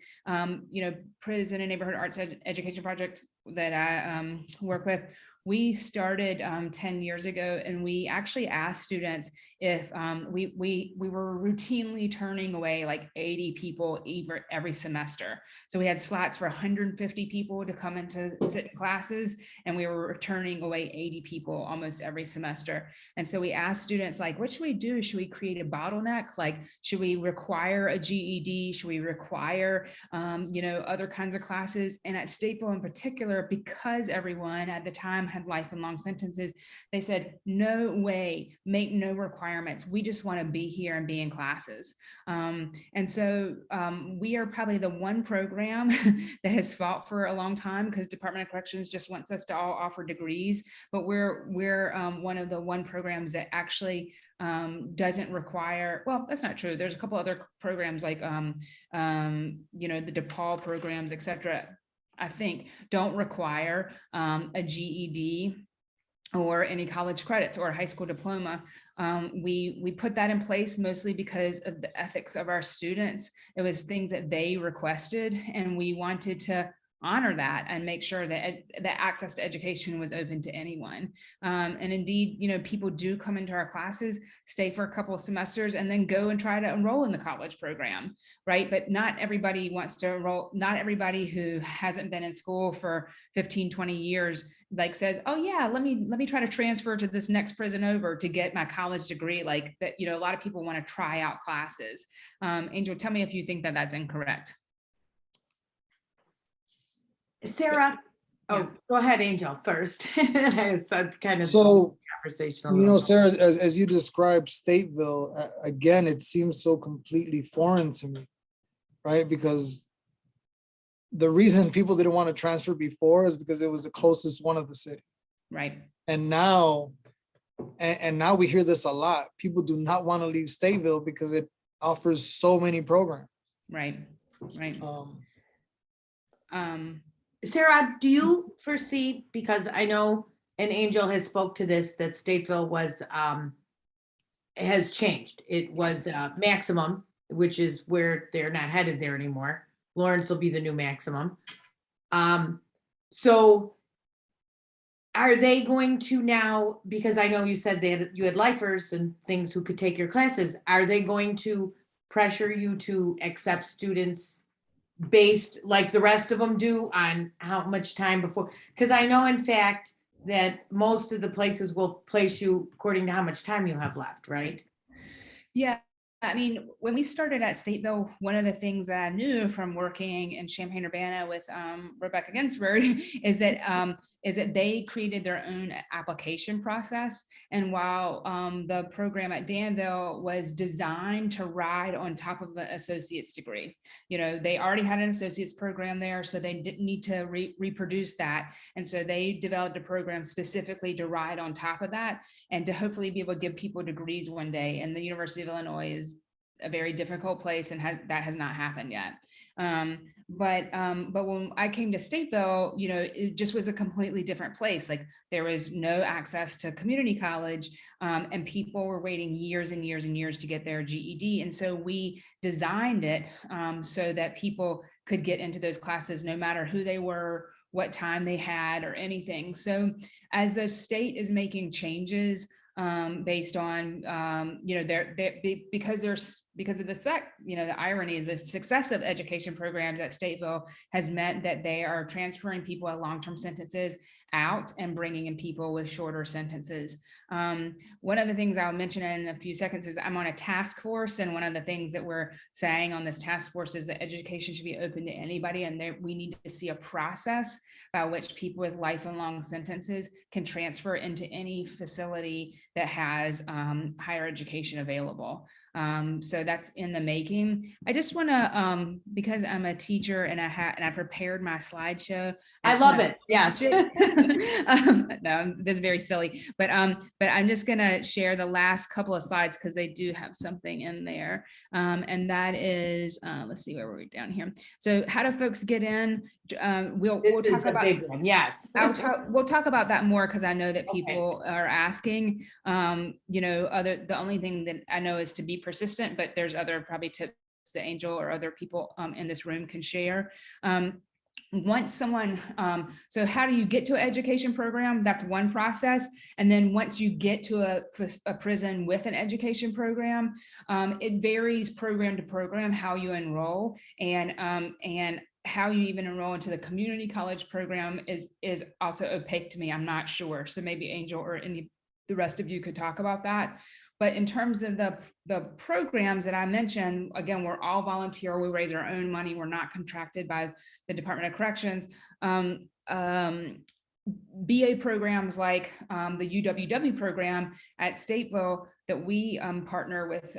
Speaker 2: Prison and Neighborhood Arts Education Project that I work with, we started 10 years ago, and we actually asked students if we were routinely turning away like 80 people every semester. So we had slots for 150 people to come into sit classes, and we were turning away 80 people almost every semester. And so we asked students, like, what should we do? Should we create a bottleneck? Like, should we require a GED? Should we require other kinds of classes? And at Stateville in particular, because everyone at the time had life and long sentences, they said, no way, make no requirements. We just want to be here and be in classes. And so we are probably the one program that has fought for a long time, because Department of Corrections just wants us to all offer degrees, but we're one of the one programs that actually doesn't require, well, that's not true. There's a couple other programs like, the DePaul programs, et cetera, I think don't require a GED or any college credits or a high school diploma. We put that in place mostly because of the ethics of our students. It was things that they requested, and we wanted to honor that and make sure that that access to education was open to anyone. And indeed, people do come into our classes, stay for a couple of semesters, and then go and try to enroll in the college program, right? But not everybody wants to enroll. Not everybody who hasn't been in school for 15, 20 years like says, oh yeah, let me try to transfer to this next prison over to get my college degree. Like that, a lot of people want to try out classes. Angel, tell me if you think that that's incorrect.
Speaker 1: Sarah,
Speaker 2: Yeah.
Speaker 1: Go ahead, Angel, first. I have such kind of
Speaker 4: So,
Speaker 1: conversational.
Speaker 4: Sarah, as you described Stateville, again, it seems so completely foreign to me, right? Because the reason people didn't want to transfer before is because it was the closest one of the city.
Speaker 2: Right.
Speaker 4: And now we hear this a lot. People do not want to leave Stateville because it offers so many programs.
Speaker 2: Right.
Speaker 1: Sarah, do you foresee, because I know, and Angel has spoke to this, that Stateville has changed. It was maximum, which is where they're not headed there anymore. Lawrence will be the new maximum. So are they going to now, because I know you said you had lifers and things who could take your classes, are they going to pressure you to accept students based like the rest of them do on how much time before? Because I know, in fact, that most of the places will place you according to how much time you have left, right?
Speaker 2: Yeah. I mean, when we started at Stateville, one of the things that I knew from working in Champaign-Urbana with Rebecca Ginsburg is that they created their own application process. And while the program at Danville was designed to ride on top of an associate's degree, they already had an associate's program there, so they didn't need to reproduce that. And so they developed a program specifically to ride on top of that and to hopefully be able to give people degrees one day. And the University of Illinois is a very difficult place, and that has not happened yet. But when I came to Stateville, you know, it just was a completely different place. Like there was no access to community college, and people were waiting years and years and years to get their GED. And so we designed it so that people could get into those classes no matter who they were, what time they had, or anything. So as the state is making changes based on you know, because of the irony is the success of education programs at Stateville has meant that they are transferring people at long-term sentences out and bringing in people with shorter sentences. One of the things I'll mention in a few seconds is I'm on a task force, and one of the things that we're saying on this task force is that education should be open to anybody, and we need to see a process by which people with life and long sentences can transfer into any facility that has higher education available. So that's in the making. I just want to, because I'm a teacher and I prepared my slideshow.
Speaker 1: I love it. Yes.
Speaker 2: No, that's very silly, but I'm just gonna share the last couple of slides because they do have something in there, and that is, let's see, where were we down here? So how do folks get in? We'll
Speaker 1: This
Speaker 2: talk
Speaker 1: is a
Speaker 2: about.
Speaker 1: big one. Yes.
Speaker 2: We'll talk about that more because I know that people are asking. You know, the only thing that I know is to be persistent, but there's other probably tips that Angel or other people in this room can share. Once someone, so how do you get to an education program? That's one process. And then once you get to a prison with an education program, it varies program to program how you enroll, and how you even enroll into the community college program is also opaque to me. I'm not sure. So maybe Angel or the rest of you could talk about that. But in terms of the programs that I mentioned, again, we're all volunteer. We raise our own money. We're not contracted by the Department of Corrections. BA programs like the UWW program at Stateville that we partner with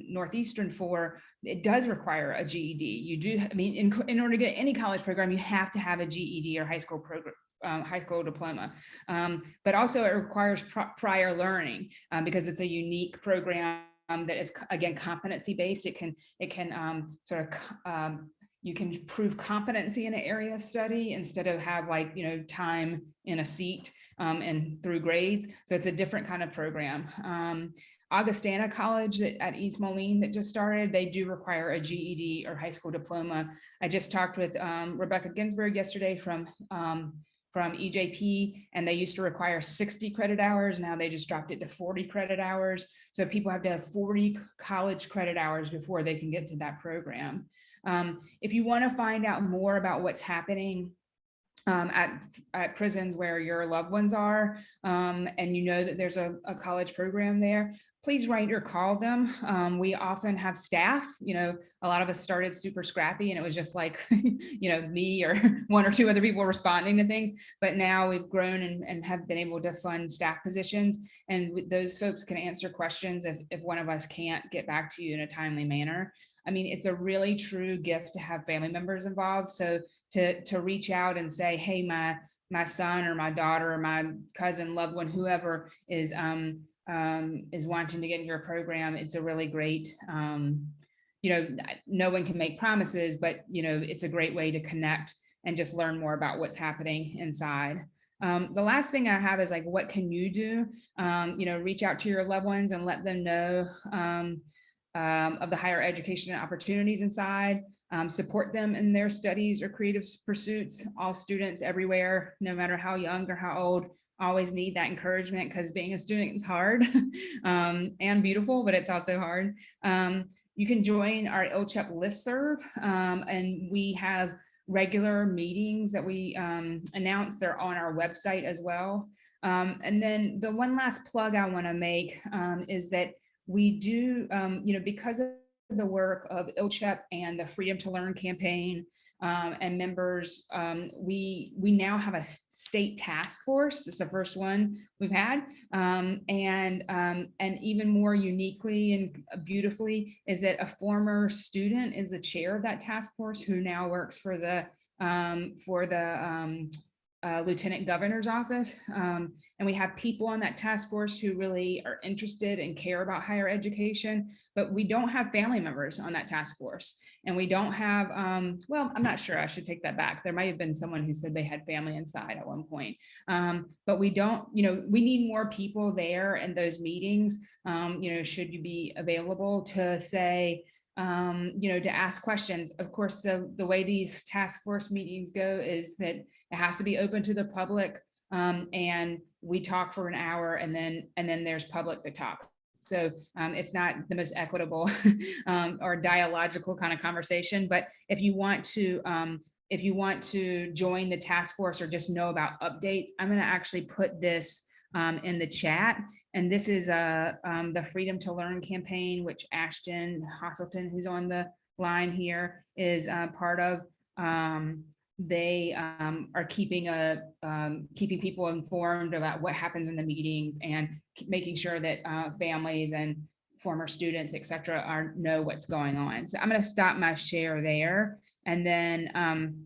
Speaker 2: Northeastern for, it does require a GED. You do, I mean, in order to get any college program, you have to have a GED or high school program. High school diploma, but also it requires prior learning because it's a unique program that is, again, competency based. It can sort of you can prove competency in an area of study instead of have, like, you know, time in a seat and through grades. So it's a different kind of program. Augustana College at East Moline that just started, they do require a GED or high school diploma. I just talked with Rebecca Ginsburg yesterday from EJP, and they used to require 60 credit hours. Now they just dropped it to 40 credit hours. So people have to have 40 college credit hours before they can get to that program. If you want to find out more about what's happening at prisons where your loved ones are, and you know that there's a college program there, please write or call them. We often have staff, you know, a lot of us started super scrappy and it was just like, you know, me or one or two other people responding to things, but now we've grown and have been able to fund staff positions, and those folks can answer questions if one of us can't get back to you in a timely manner. I mean, it's a really true gift to have family members involved. So to reach out and say, hey, my son or my daughter or my cousin, loved one, whoever is wanting to get into your program, it's a really great, you know, no one can make promises, but, you know, it's a great way to connect and just learn more about what's happening inside. The last thing I have is, like, what can you do? You know, reach out to your loved ones and let them know of the higher education opportunities inside. Support them in their studies or creative pursuits. All students everywhere, no matter how young or how old, always need that encouragement, because being a student is hard and beautiful, but it's also hard. You can join our ILCHEP listserv, and we have regular meetings that we announce. They're on our website as well. And then the one last plug I want to make is that we do, you know, because of the work of ILCHEP and the Freedom to Learn campaign and members, we now have a state task force. It's the first one we've had, and even more uniquely and beautifully is that a former student is the chair of that task force, who now works for the lieutenant governor's office. And we have people on that task force who really are interested and care about higher education, but we don't have family members on that task force. And we don't have, well, I'm not sure, I should take that back. There might have been someone who said they had family inside at one point. But we don't, we need more people there in those meetings. Should you be available to say, to ask questions. Of course, the way these task force meetings go is that it has to be open to the public, and we talk for an hour, and then there's public that talk. So it's not the most equitable or dialogical kind of conversation. But if you want to join the task force or just know about updates, I'm going to actually put this in the chat. And this is the Freedom to Learn campaign, which Ashton Hasselton, who's on the line here, is part of. They are keeping people informed about what happens in the meetings and making sure that families and former students, et cetera, know what's going on. So I'm going to stop my share there, and then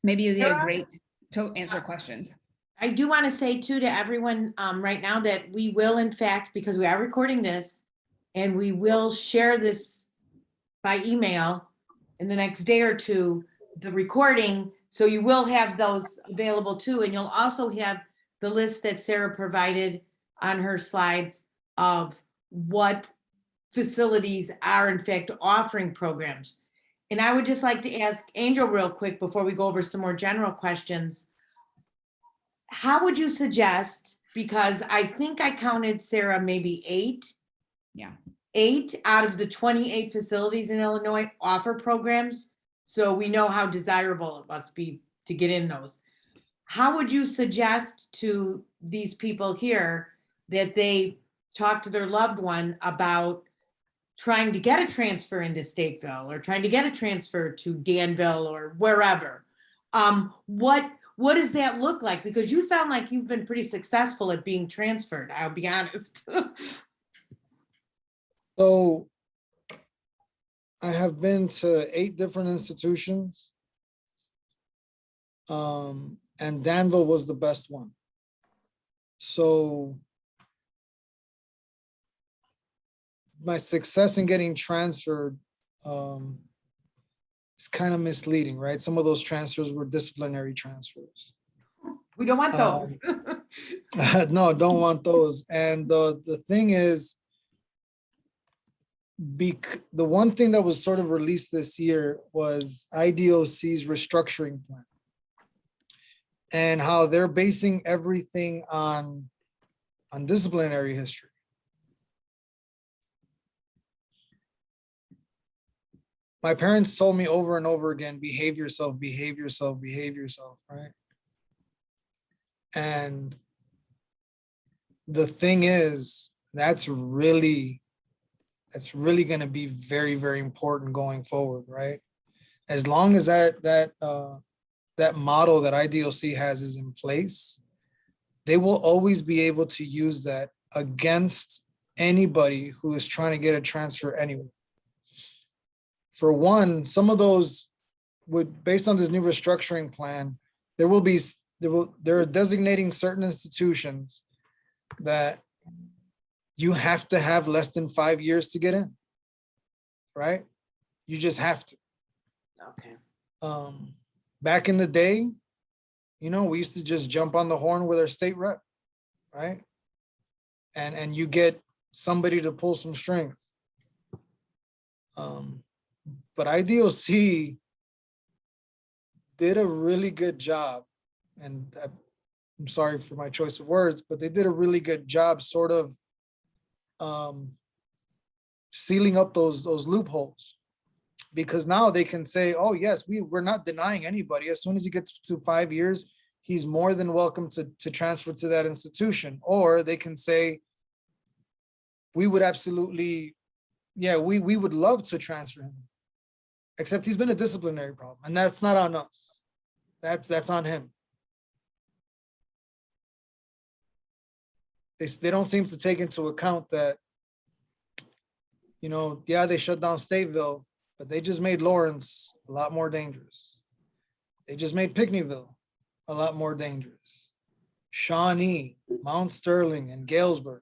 Speaker 2: maybe it'd be a great to answer questions.
Speaker 1: I do want to say too to everyone right now that we will, in fact, because we are recording this, and we will share this by email in the next day or two, the recording. So you will have those available too. And you'll also have the list that Sarah provided on her slides of what facilities are in fact offering programs. And I would just like to ask Angel real quick before we go over some more general questions. How would you suggest, because I think I counted, Sarah, maybe 8.
Speaker 2: Yeah.
Speaker 1: 8 out of the 28 facilities in Illinois offer programs. So we know how desirable it must be to get in those. How would you suggest to these people here that they talk to their loved one about trying to get a transfer into Stateville or trying to get a transfer to Danville or wherever? What does that look like? Because you sound like you've been pretty successful at being transferred, I'll be honest.
Speaker 4: So I have been to 8 different institutions. And Danville was the best one. So my success in getting transferred is kind of misleading, right? Some of those transfers were disciplinary transfers.
Speaker 1: We don't want those.
Speaker 4: No, don't want those. And the thing is, the one thing that was sort of released this year was IDOC's restructuring plan and how they're basing everything on disciplinary history. My parents told me over and over again, behave yourself, behave yourself, behave yourself, right? And the thing is, that's really going to be very, very important going forward, right? As long as that model that IDOC has is in place, they will always be able to use that against anybody who is trying to get a transfer anyway. For one, some of those would, based on this new restructuring plan, they're designating certain institutions that you have to have less than 5 years to get in, right? You just have to.
Speaker 1: Okay.
Speaker 4: Back in the day, we used to just jump on the horn with our state rep, right? And you get somebody to pull some strings. But IDOC did a really good job, and I'm sorry for my choice of words, but they did a really good job sort of sealing up those loopholes, because now they can say, oh yes, we're not denying anybody. As soon as he gets to 5 years, he's more than welcome to transfer to that institution. Or they can say, we would absolutely, we would love to transfer him, except he's been a disciplinary problem, and that's not on us. That's on him. They don't seem to take into account that, they shut down Stateville, but they just made Lawrence a lot more dangerous. They just made Pinckneyville a lot more dangerous. Shawnee, Mount Sterling, and Galesburg.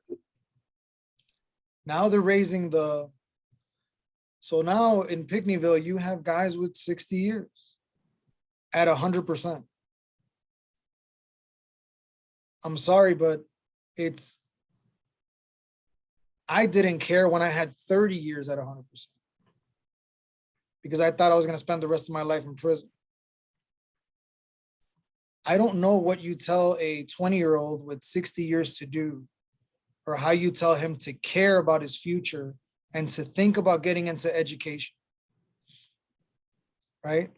Speaker 4: Now they're raising so now in Pinckneyville, you have guys with 60 years at 100%. I'm sorry, but I didn't care when I had 30 years at 100% because I thought I was going to spend the rest of my life in prison. I don't know what you tell a 20-year-old with 60 years to do, or how you tell him to care about his future and to think about getting into education. Right?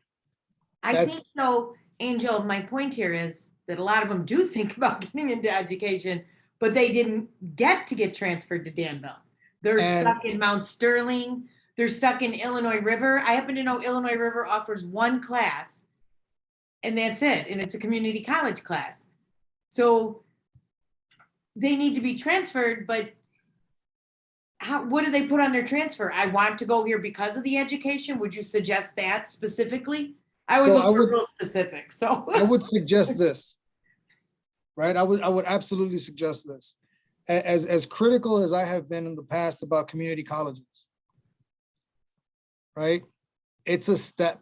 Speaker 1: I think so, Angel, my point here is that a lot of them do think about getting into education, but they didn't get transferred to Danville. They're stuck in Mount Sterling. They're stuck in Illinois River. I happen to know Illinois River offers one class and that's it. And it's a community college class. So they need to be transferred, but what do they put on their transfer? I want to go here because of the education. Would you suggest that specifically? I always look for real specific. So
Speaker 4: I would suggest this, right? I would absolutely suggest this. As critical as I have been in the past about community colleges, right? It's a step.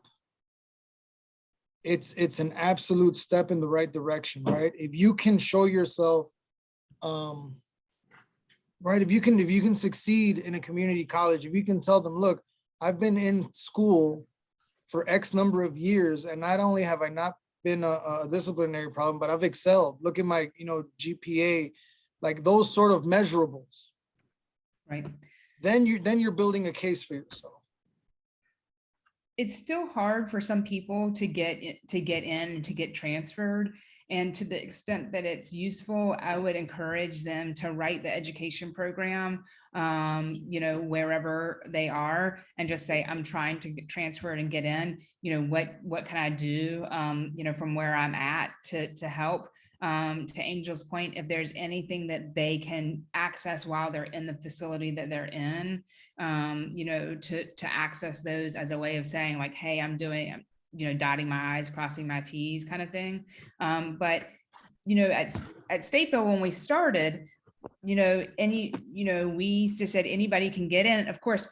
Speaker 4: It's an absolute step in the right direction, right? If you can show yourself, right? If you can succeed in a community college, if you can tell them, look, I've been in school for X number of years, and not only have I not been a disciplinary problem, but I've excelled. Look at my, GPA, like those sort of measurables.
Speaker 2: Right.
Speaker 4: Then you're building a case for yourself.
Speaker 2: It's still hard for some people to get in and to get transferred. And to the extent that it's useful, I would encourage them to write the education program, wherever they are, and just say, I'm trying to get transferred and get in, what can I do, from where I'm at to help. To Angel's point, if there's anything that they can access while they're in the facility that they're in, to access those as a way of saying like, hey, I'm doing, dotting my I's, crossing my T's kind of thing. But, at Stateville, when we started, we just said anybody can get in. Of course,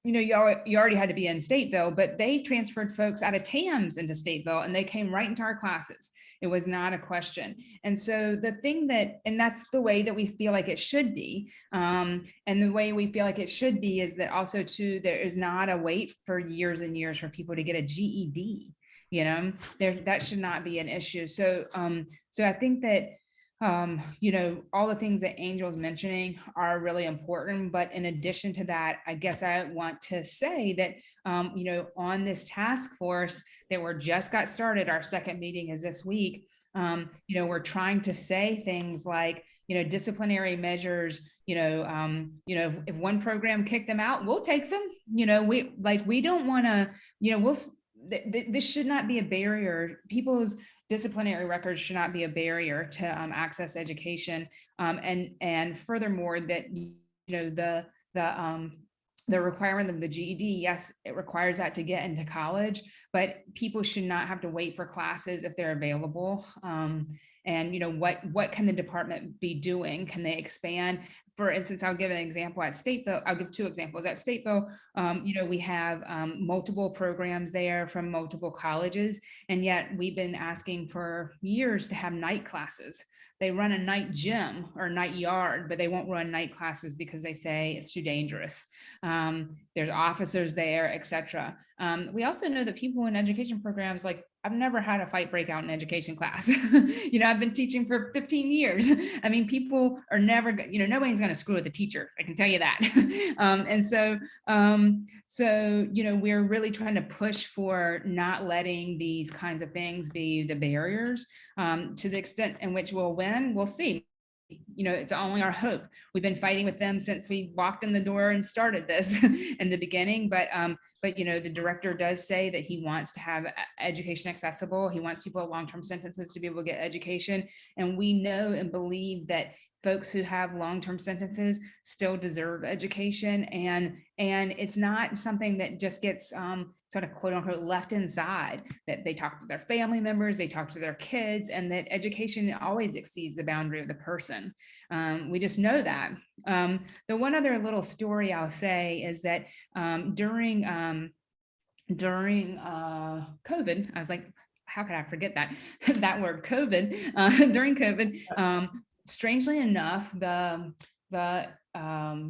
Speaker 2: you already had to be in Stateville, but they transferred folks out of TAMS into Stateville and they came right into our classes. It was not a question. And so and that's the way that we feel like it should be. And the way we feel like it should be is that also too, there is not a wait for years and years for people to get a GED, that should not be an issue. So I think that all the things that Angel's mentioning are really important. But in addition to that, I guess I want to say that, on this task force that we're just got started, our second meeting is this week. We're trying to say things like, disciplinary measures, if one program kicked them out, we'll take them, we don't want to, this should not be a barrier. People's disciplinary records should not be a barrier to access education. And furthermore, that the requirement of the GED, yes, it requires that to get into college, but people should not have to wait for classes if they're available. And what can the department be doing? Can they expand? For instance, I'll give an example at Stateville. I'll give two examples. At Stateville, we have multiple programs there from multiple colleges, and yet we've been asking for years to have night classes. They run a night gym or night yard, but they won't run night classes because they say it's too dangerous. There's officers there, etc. We also know that people in education programs, like I've never had a fight break out in education class. I've been teaching for 15 years. I mean, people are never, nobody's going to screw with the teacher. I can tell you that. We're really trying to push for not letting these kinds of things be the barriers. To the extent in which we'll win, we'll see. It's only our hope. We've been fighting with them since we walked in the door and started this in the beginning. But the director does say that he wants to have education accessible. He wants people with long-term sentences to be able to get education. And we know and believe that folks who have long-term sentences still deserve education, and it's not something that just gets sort of quote unquote left inside, that they talk to their family members, they talk to their kids, and that education always exceeds the boundary of the person. We just know that. The one other little story I'll say is that during COVID, I was like, how could I forget that that word COVID? During COVID, strangely enough, the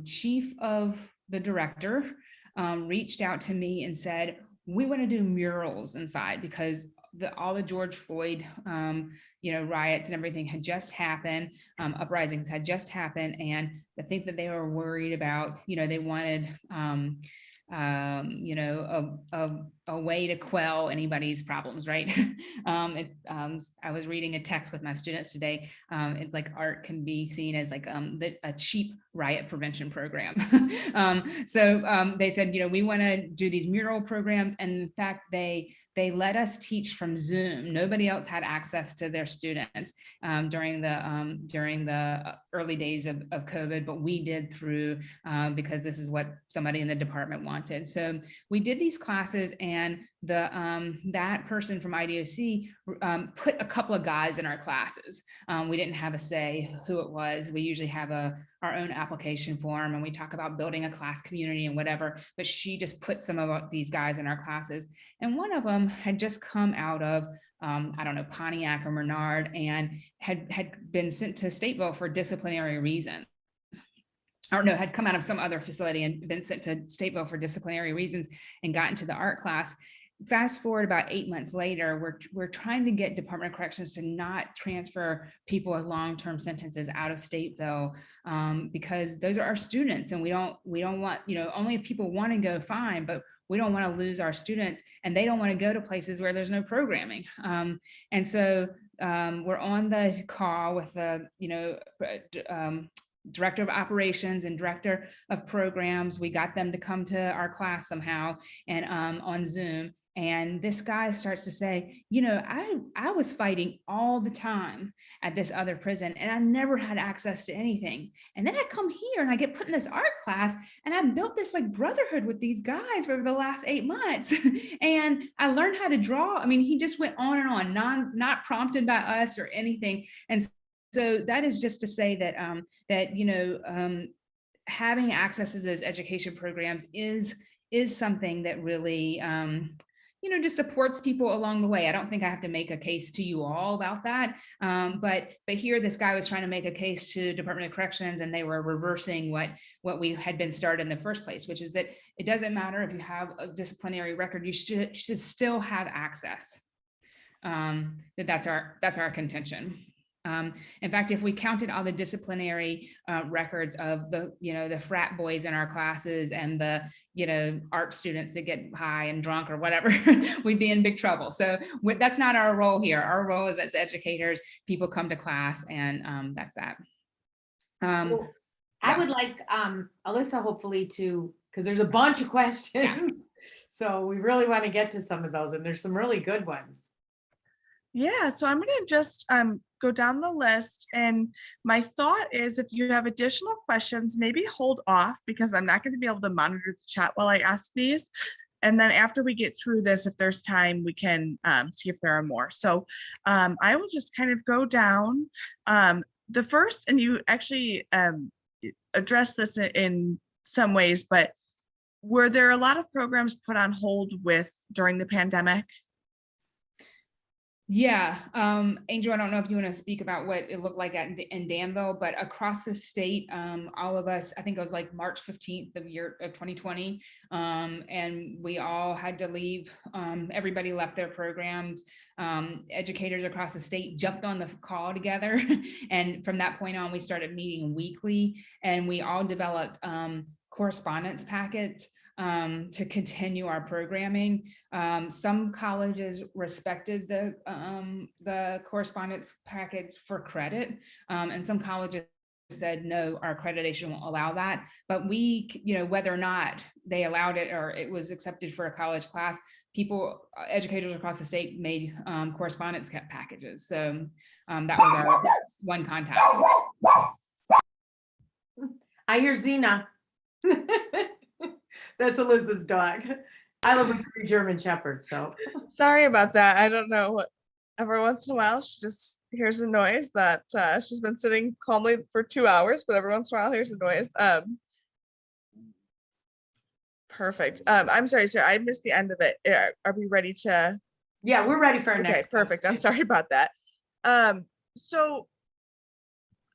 Speaker 2: chief of the director reached out to me and said, we want to do murals inside, because all the George Floyd riots and everything had just happened, uprisings had just happened, and I think that they were worried about, they wanted a way to quell anybody's problems, right? I was reading a text with my students today. It's like art can be seen as like a cheap riot prevention program. So they said, we want to do these mural programs, and in fact, they let us teach from Zoom. Nobody else had access to their students during the early days of COVID, but we did through because this is what somebody in the department wanted. So we did these classes, and that person from IDOC put a couple of guys in our classes. We didn't have a say who it was. We usually have our own application form, and we talk about building a class community and whatever, but she just put some of these guys in our classes. And one of them had just come out of, I don't know, Pontiac or Menard, and had been sent to Stateville for disciplinary reasons. Or no, had come out of some other facility and been sent to Stateville for disciplinary reasons and got into the art class. Fast forward about 8 months later, we're trying to get Department of Corrections to not transfer people with long-term sentences out of Stateville, because those are our students, and we don't want, only if people want to go, fine, but we don't want to lose our students, and they don't want to go to places where there's no programming. And so we're on the call with the director of operations and director of programs. We got them to come to our class somehow, and on Zoom. And this guy starts to say, I was fighting all the time at this other prison, and I never had access to anything. And then I come here and I get put in this art class, and I built this like brotherhood with these guys for the last 8 months. And I learned how to draw. I mean, he just went on and on, not prompted by us or anything. And so that is just to say that having access to those education programs is something that really just supports people along the way. I don't think I have to make a case to you all about that. But here, this guy was trying to make a case to Department of Corrections, and they were reversing what we had been started in the first place, which is that it doesn't matter if you have a disciplinary record, you should still have access. That's our contention. In fact, if we counted all the disciplinary records of the frat boys in our classes and the art students that get high and drunk or whatever, we'd be in big trouble. So that's not our role here. Our role is as educators. People come to class, and that's that.
Speaker 1: So I would like Alyssa, hopefully, because there's a bunch of questions. Yeah. So we really want to get to some of those, and there's some really good ones.
Speaker 5: Yeah, so I'm going to just go down the list, and my thought is, if you have additional questions, maybe hold off, because I'm not going to be able to monitor the chat while I ask these. And then after we get through this, if there's time, we can see if there are more. So I will just kind of go down. The first, and you actually addressed this in some ways, but were there a lot of programs put on hold during the pandemic?
Speaker 2: Yeah, Angel, I don't know if you want to speak about what it looked like in Danville, but across the state, all of us, I think it was like March 15th of 2020, and we all had to leave. Everybody left their programs. Educators across the state jumped on the call together, and from that point on, we started meeting weekly, and we all developed correspondence packets to continue our programming. Some colleges respected the correspondence packets for credit, and some colleges said, no, our accreditation won't allow that. But we, whether or not they allowed it or it was accepted for a college class, educators across the state made correspondence packages. So that was our one contact.
Speaker 1: I hear Xena. That's Alyssa's dog. I love a pretty German Shepherd, so.
Speaker 5: Sorry about that. I don't know what. Every once in a while, she just hears a noise that she's been sitting calmly for 2 hours, but every once in a while hears a noise. Perfect. I'm sorry, sir. I missed the end of it. Are we ready to?
Speaker 1: Yeah, we're ready for our
Speaker 5: Okay,
Speaker 1: next.
Speaker 5: perfect. I'm
Speaker 1: question.
Speaker 5: sorry about that. So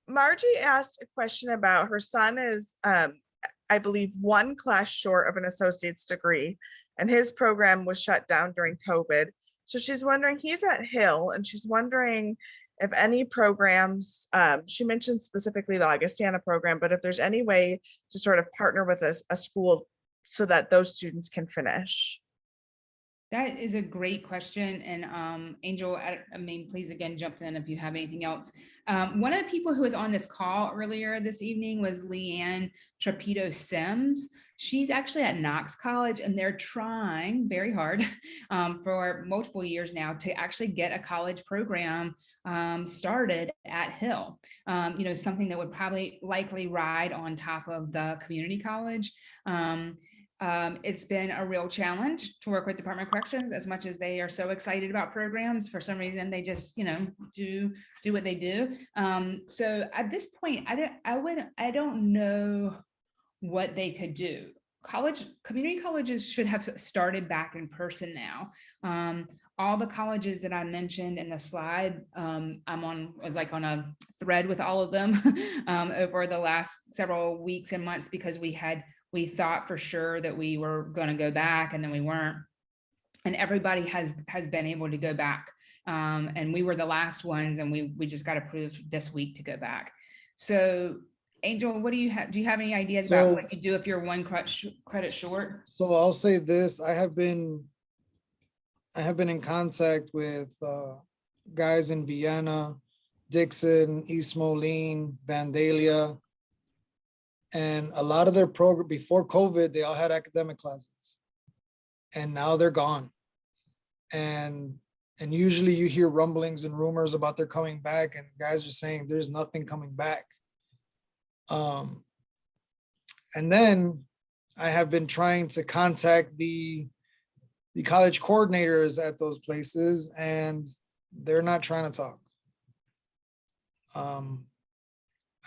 Speaker 5: Margie asked a question about her son is, I believe, one class short of an associate's degree, and his program was shut down during COVID. So she's wondering, he's at Hill, and she's wondering if any programs, she mentioned specifically the Augustana program, but if there's any way to sort of partner with a school so that those students can finish.
Speaker 2: That is a great question. And Angel, I mean, please again, jump in if you have anything else. One of the people who was on this call earlier this evening was Leanne Trapito Sims. She's actually at Knox College, and they're trying very hard for multiple years now to actually get a college program started at Hill. Something that would probably likely ride on top of the community college. It's been a real challenge to work with Department of Corrections. As much as they are so excited about programs, for some reason they just do what they do. So at this point, I don't know what they could do. Community colleges should have started back in person now. All the colleges that I mentioned in the slide, was like on a thread with all of them over the last several weeks and months, because we thought for sure that we were going to go back, and then we weren't. And everybody has been able to go back. And we were the last ones, and we just got approved this week to go back. So Angel, what do you have? Do you have any ideas about what you do if you're one credit short?
Speaker 4: So I'll say this, I have been in contact with guys in Vienna, Dixon, East Moline, Vandalia. And a lot of their program before COVID, they all had academic classes, and now they're gone. And usually you hear rumblings and rumors about they're coming back, and guys are saying there's nothing coming back. And then I have been trying to contact the college coordinators at those places, and they're not trying to talk.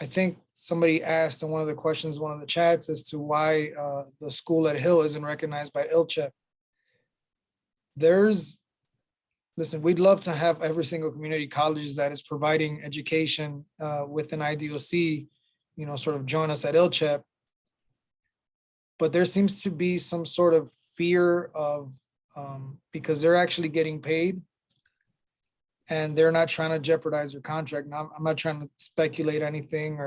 Speaker 4: I think somebody asked in one of the questions, one of the chats, as to why the school at Hill isn't recognized by ILCHEP. Listen, we'd love to have every single community college that is providing education within IDOC, sort of join us at ILCHEP. But there seems to be some sort of fear of, because they're actually getting paid, and they're not trying to jeopardize their contract. Now, I'm not trying to speculate anything,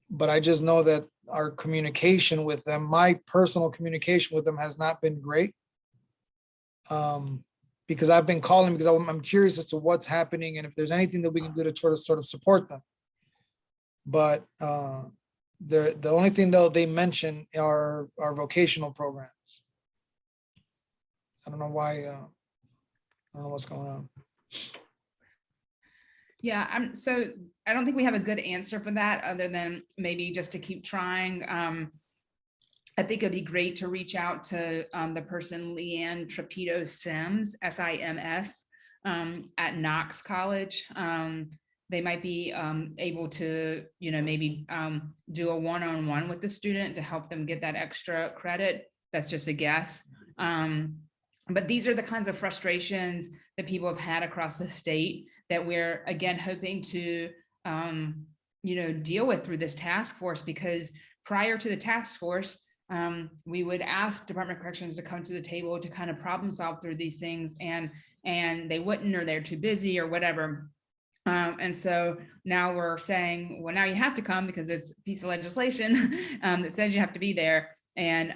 Speaker 4: but I just know that our communication with them, my personal communication with them, has not been great. Because I've been calling because I'm curious as to what's happening and if there's anything that we can do to try to sort of support them. But the only thing though they mention are our vocational programs. I don't know why. I don't know what's going on.
Speaker 2: Yeah, so I don't think we have a good answer for that, other than maybe just to keep trying. I think it'd be great to reach out to the person, Leanne Trapito Sims, SIMS, at Knox College. They might be able to, maybe do a one-on-one with the student to help them get that extra credit. That's just a guess. But these are the kinds of frustrations that people have had across the state that we're, again, hoping to, deal with through this task force, because prior to the task force, we would ask Department of Corrections to come to the table to kind of problem solve through these things, and they wouldn't, or they're too busy or whatever. And so now we're saying, well, now you have to come because it's a piece of legislation that says you have to be there. And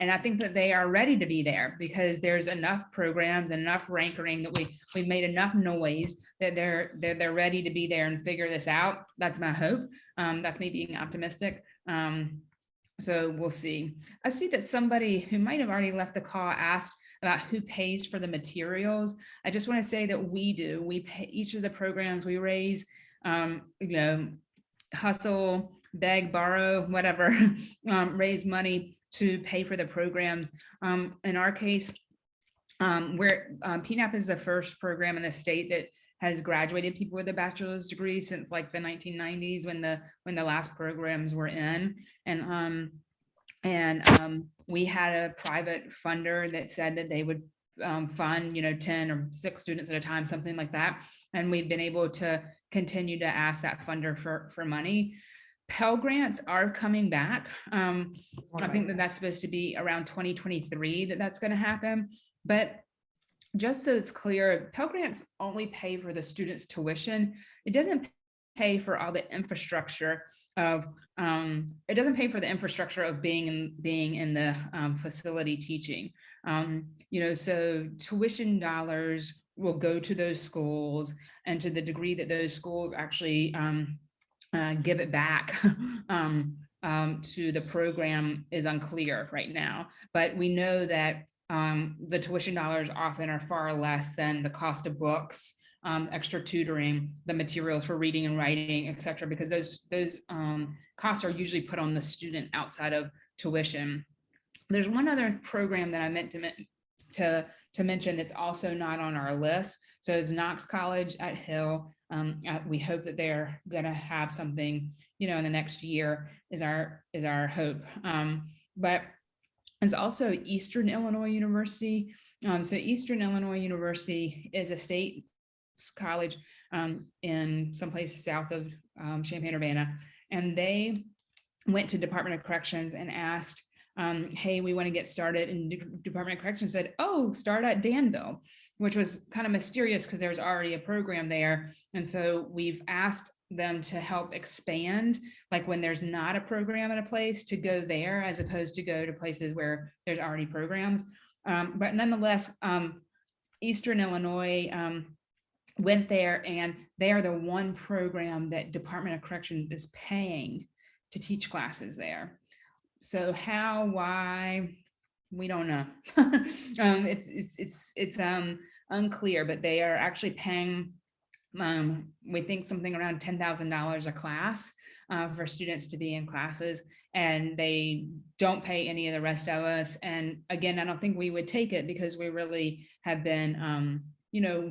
Speaker 2: I think that they are ready to be there, because there's enough programs and enough rankering that we've made enough noise that they're ready to be there and figure this out. That's my hope. That's me being optimistic. So we'll see. I see that somebody who might have already left the call asked about who pays for the materials. I just want to say that we do. We pay each of the programs we raise, hustle, beg, borrow, whatever, raise money to pay for the programs. In our case, where PNAP is the first program in the state that has graduated people with a bachelor's degree since like the 1990s when the last programs were in. And we had a private funder that said that they would fund, 10 or 6 students at a time, something like that. And we've been able to continue to ask that funder for money. Pell Grants are coming back. I think that that's supposed to be around 2023 that that's going to happen. But just so it's clear, Pell Grants only pay for the student's tuition. It doesn't pay for all the infrastructure of it doesn't pay for the infrastructure of being in the facility teaching. So tuition dollars will go to those schools, and to the degree that those schools actually give it back to the program is unclear right now. But we know that the tuition dollars often are far less than the cost of books, extra tutoring, the materials for reading and writing, et cetera, because those costs are usually put on the student outside of tuition. There's one other program that I meant to mention that's also not on our list. So it's Knox College at Hill. We hope that they're going to have something, in the next year is our hope. But there's also Eastern Illinois University. So Eastern Illinois University is a state college in someplace south of Champaign-Urbana, and they went to Department of Corrections and asked, hey, we want to get started. And Department of Corrections said, oh, start at Danville, which was kind of mysterious because there's already a program there. And so we've asked them to help expand, like when there's not a program at a place, to go there as opposed to go to places where there's already programs. But nonetheless, Eastern Illinois went there, and they are the one program that Department of Corrections is paying to teach classes there. So how, why, we don't know. It's unclear, but they are actually paying, we think something around $10,000 a class for students to be in classes, and they don't pay any of the rest of us. And again, I don't think we would take it because we really have been,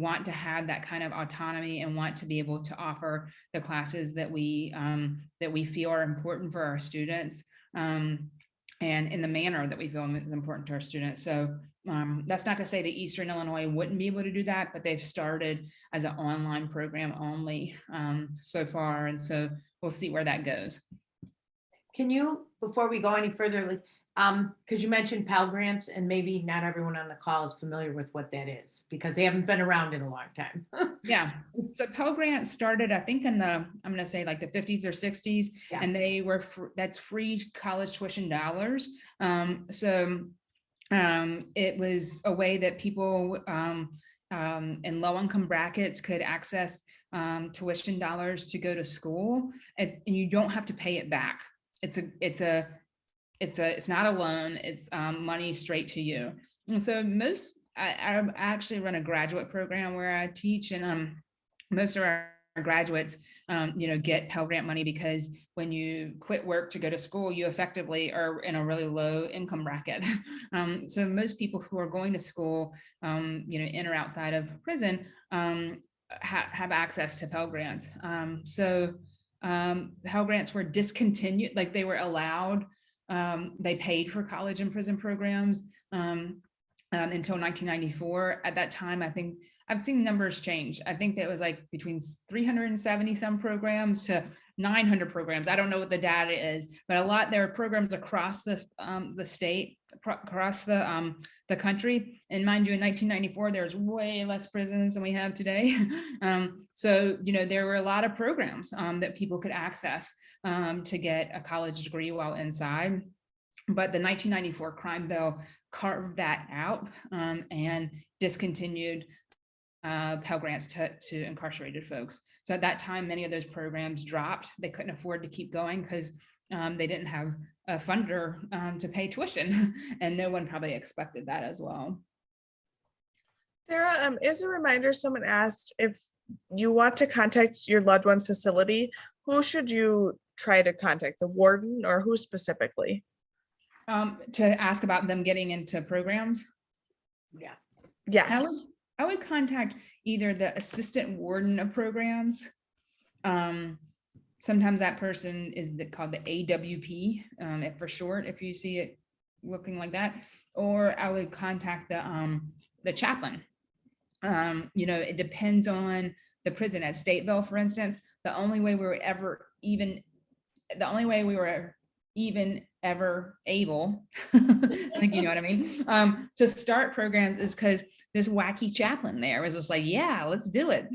Speaker 2: want to have that kind of autonomy and want to be able to offer the classes that we feel are important for our students. And in the manner that we feel is important to our students. So that's not to say that Eastern Illinois wouldn't be able to do that, but they've started as an online program only so far. And so we'll see where that goes.
Speaker 1: Can you, before we go any further, because you mentioned Pell Grants, and maybe not everyone on the call is familiar with what that is because they haven't been around in a long time.
Speaker 2: Yeah. So Pell Grants started, I think, in I'm going to say like the 50s or 60s,
Speaker 1: Yeah.
Speaker 2: and they were, that's free college tuition dollars. It was a way that people in low income brackets could access tuition dollars to go to school, and you don't have to pay it back. It's not a loan, it's money straight to you. And so I actually run a graduate program where I teach, and most of our graduates, get Pell Grant money because when you quit work to go to school, you effectively are in a really low income bracket. So most people who are going to school, in or outside of prison, have access to Pell Grants. So Pell Grants were discontinued, like they were allowed. They paid for college and prison programs until 1994. At that time, I think I've seen numbers change. I think that it was like between 370 some programs to 900 programs. I don't know what the data is, but there are programs across the state, across the country. And mind you, in 1994, there's way less prisons than we have today. So there were a lot of programs that people could access to get a college degree while inside. But the 1994 crime bill carved that out and discontinued Pell Grants to incarcerated folks. So at that time, many of those programs dropped. They couldn't afford to keep going because they didn't have a funder to pay tuition, and no one probably expected that as well.
Speaker 5: Sarah, as a reminder, someone asked if you want to contact your loved one's facility, who should you try to contact, the warden or who specifically?
Speaker 2: To ask about them getting into programs.
Speaker 1: Yeah.
Speaker 5: Yes.
Speaker 2: I would contact either the assistant warden of programs. Sometimes that person is called the AWP, if for short, if you see it looking like that, or I would contact the chaplain. It depends on the prison. At Stateville, for instance, the only way we were even ever able, I think you know what I mean, to start programs is because this wacky chaplain there was just like, yeah, let's do it.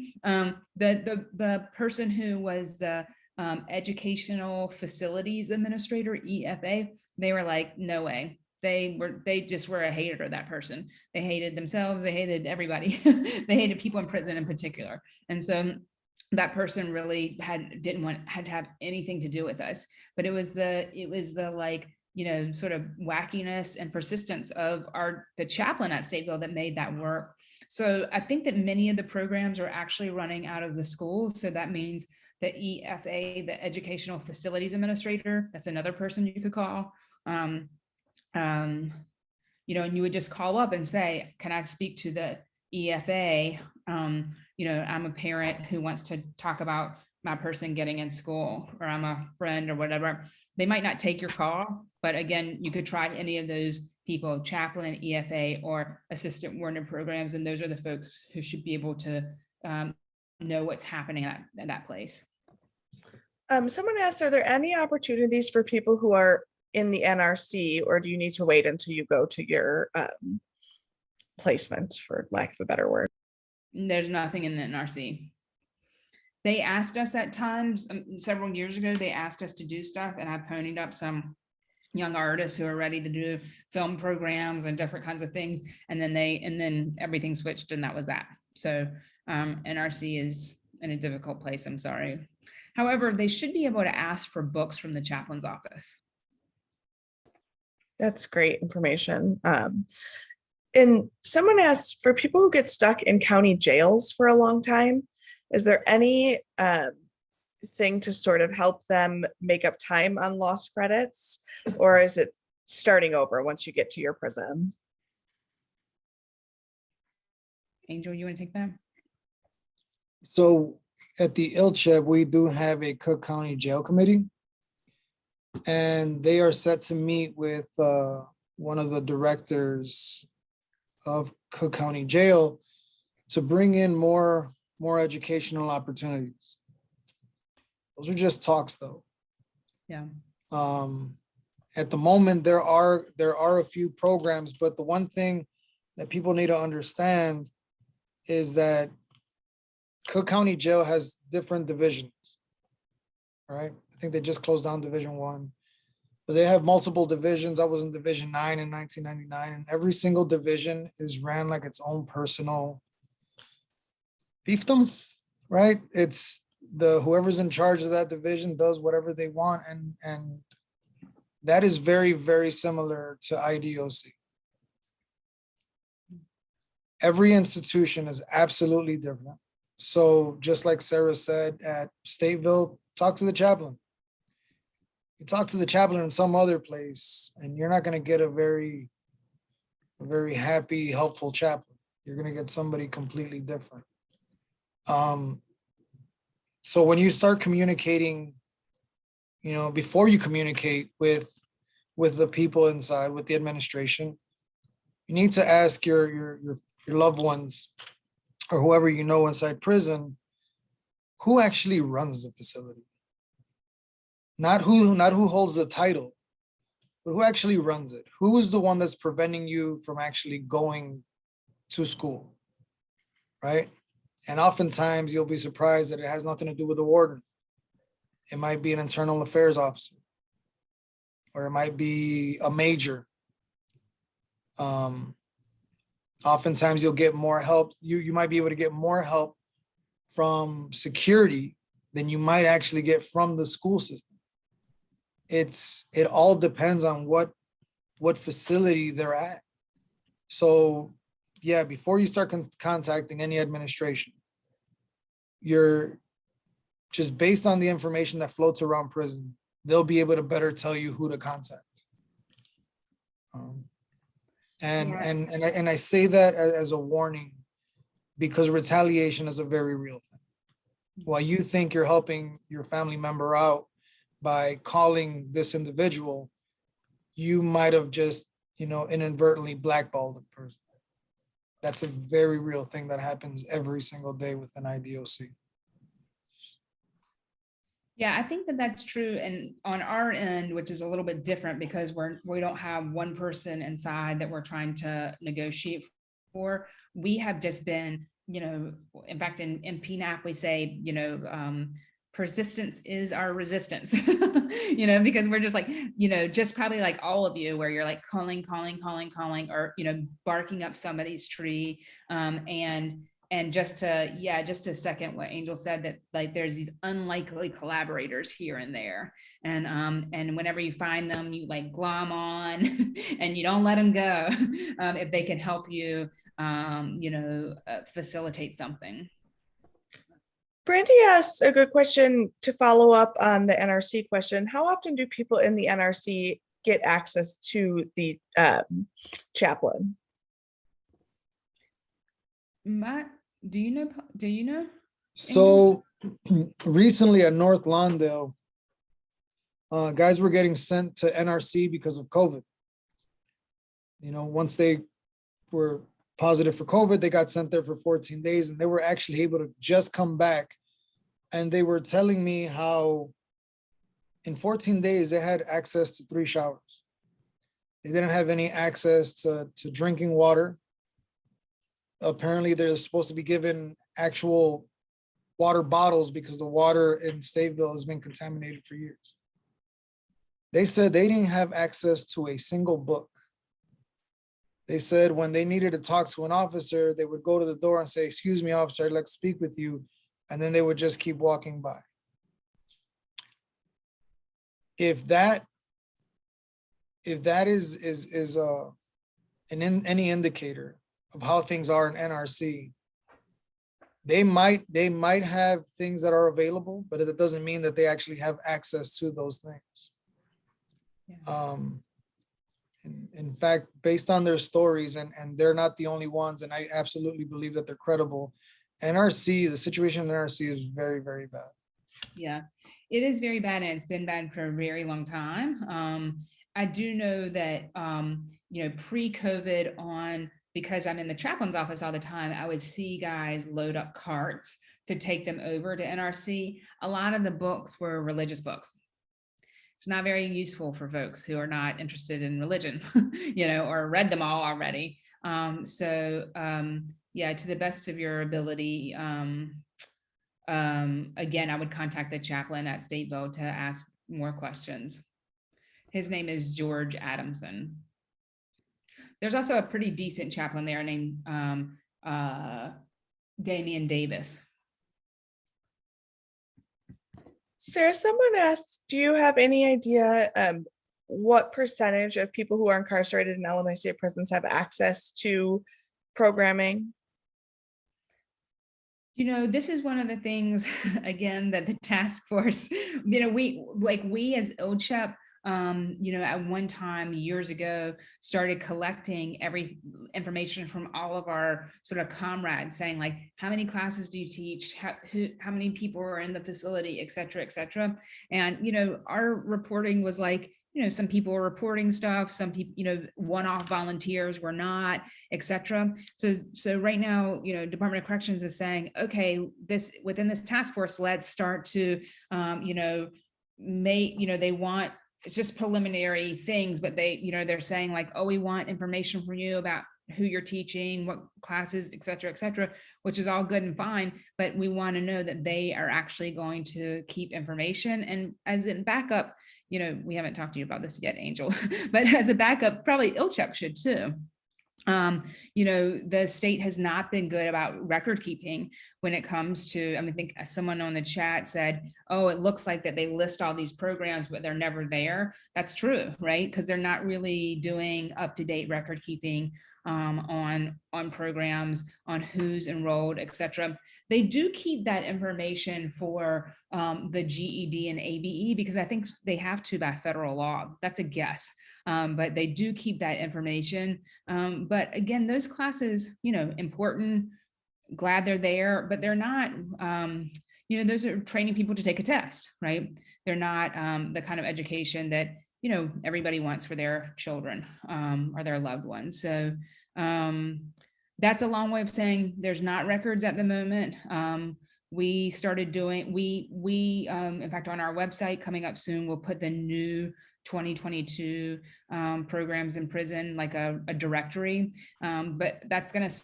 Speaker 2: The person who was the educational facilities administrator, EFA, they were like, no way. They just were a hater of that person. They hated themselves. They hated everybody. They hated people in prison in particular. And so that person really had to have anything to do with us. But it was the like, sort of wackiness and persistence of the chaplain at Stateville that made that work. So I think that many of the programs are actually running out of the school. So that means the EFA, the Educational Facilities Administrator, that's another person you could call. And you would just call up and say, can I speak to the EFA? I'm a parent who wants to talk about my person getting in school, or I'm a friend or whatever. They might not take your call, but again, you could try any of those people, chaplain, EFA, or assistant warden programs. And those are the folks who should be able to know what's happening at that place.
Speaker 5: Someone asked, are there any opportunities for people who are in the NRC, or do you need to wait until you go to your placement, for lack of a better word?
Speaker 2: There's nothing in the NRC. They asked us at times, several years ago, they asked us to do stuff, and I ponied up some young artists who are ready to do film programs and different kinds of things. And then everything switched, and that was that. So NRC is in a difficult place, I'm sorry. However, they should be able to ask for books from the chaplain's office.
Speaker 5: That's great information. And someone asked, for people who get stuck in county jails for a long time, is there any thing to sort of help them make up time on lost credits, or is it starting over once you get to your prison?
Speaker 2: Angel, you want to take that?
Speaker 4: So at the ILCHEB, we do have a Cook County Jail Committee, and they are set to meet with one of the directors of Cook County Jail to bring in more educational opportunities. Those are just talks, though.
Speaker 2: Yeah.
Speaker 4: At the moment, there are a few programs, but the one thing that people need to understand is that Cook County Jail has different divisions, right? I think they just closed down Division 1, but they have multiple divisions. I was in Division 9 in 1999, and every single division is ran like its own personal fiefdom, right? It's whoever's in charge of that division does whatever they want, and that is very, very similar to IDOC. Every institution is absolutely different. So just like Sarah said, at Stateville, talk to the chaplain. You talk to the chaplain in some other place, and you're not going to get a very happy, helpful chaplain. You're going to get somebody completely different. So when you start communicating, before you communicate with the people inside, with the administration, you need to ask your loved ones or whoever you know inside prison, who actually runs the facility. Not who holds the title, but who actually runs it. Who is the one that's preventing you from actually going to school, right? And oftentimes you'll be surprised that it has nothing to do with the warden. It might be an internal affairs officer, or it might be a major. Oftentimes you'll get more help. You might be able to get more help from security than you might actually get from the school system. It all depends on what facility they're at. So yeah, before you start contacting any administration, you're just based on the information that floats around prison, they'll be able to better tell you who to contact. And I say that as a warning because retaliation is a very real thing. While you think you're helping your family member out by calling this individual, you might have just, inadvertently blackballed the person. That's a very real thing that happens every single day within IDOC.
Speaker 2: Yeah, I think that that's true. And on our end, which is a little bit different because we don't have one person inside that we're trying to negotiate for. We have just been, in fact, in PNAP, we say, persistence is our resistance, because we're just like, just probably like all of you where you're like calling, or, barking up somebody's tree. And just to second what Angel said, that like there's these unlikely collaborators here and there. And whenever you find them, you like glom on and you don't let them go if they can help you, facilitate something.
Speaker 5: Brandy asked a good question to follow up on the NRC question. How often do people in the NRC get access to the chaplain?
Speaker 2: Matt, do you know?
Speaker 4: So recently at North Lawndale, guys were getting sent to NRC because of COVID. Once they were positive for COVID, they got sent there for 14 days and they were actually able to just come back. And they were telling me how in 14 days, they had access to 3 showers. They didn't have any access to drinking water. Apparently, they're supposed to be given actual water bottles because the water in Stateville has been contaminated for years. They said they didn't have access to a single book. They said when they needed to talk to an officer, they would go to the door and say, "Excuse me, officer, I'd like to speak with you." And then they would just keep walking by. If that is any indicator of how things are in NRC, they might have things that are available, but it doesn't mean that they actually have access to those things.
Speaker 2: Yeah.
Speaker 4: In fact, based on their stories, and they're not the only ones, and I absolutely believe that they're credible, NRC, the situation in NRC is very, very bad.
Speaker 2: Yeah, it is very bad, and it's been bad for a very long time. I do know that, pre-COVID because I'm in the chaplain's office all the time, I would see guys load up carts to take them over to NRC. A lot of the books were religious books. It's not very useful for folks who are not interested in religion, or read them all already. Yeah, to the best of your ability, again, I would contact the chaplain at Stateville to ask more questions. His name is George Adamson. There's also a pretty decent chaplain there named Damian Davis.
Speaker 5: Sarah, someone asked, do you have any idea what percentage of people who are incarcerated in Illinois state prisons have access to programming?
Speaker 2: This is one of the things, again, that the task force, we as ILCHEP, at one time years ago, started collecting every information from all of our sort of comrades, saying like, how many classes do you teach? How many people are in the facility, et cetera, et cetera. And, our reporting was like, some people were reporting stuff, some people, one-off volunteers were not, et cetera. So right now, Department of Corrections is saying, okay, within this task force, let's start to, they want, it's just preliminary things, but they're saying like, oh, we want information from you about who you're teaching, what classes, et cetera, which is all good and fine. But we want to know that they are actually going to keep information. And as in backup, we haven't talked to you about this yet, Angel, but as a backup, probably ILCHEP should too. You know, the state has not been good about record keeping when it comes to, I think someone on the chat said, oh, it looks like that they list all these programs, but they're never there. That's true, right? Because they're not really doing up-to-date record keeping on programs, on who's enrolled, et cetera. They do keep that information for the GED and ABE because I think they have to by federal law. That's a guess, but they do keep that information. But again, those classes, you know, important, glad they're there, but they're not, you know, those are training people to take a test, right? They're not the kind of education that, you know, everybody wants for their children or their loved ones. So that's a long way of saying there's not records at the moment. We started doing, in fact, on our website coming up soon, we'll put the new 2022 programs in prison, like a directory, but that's going to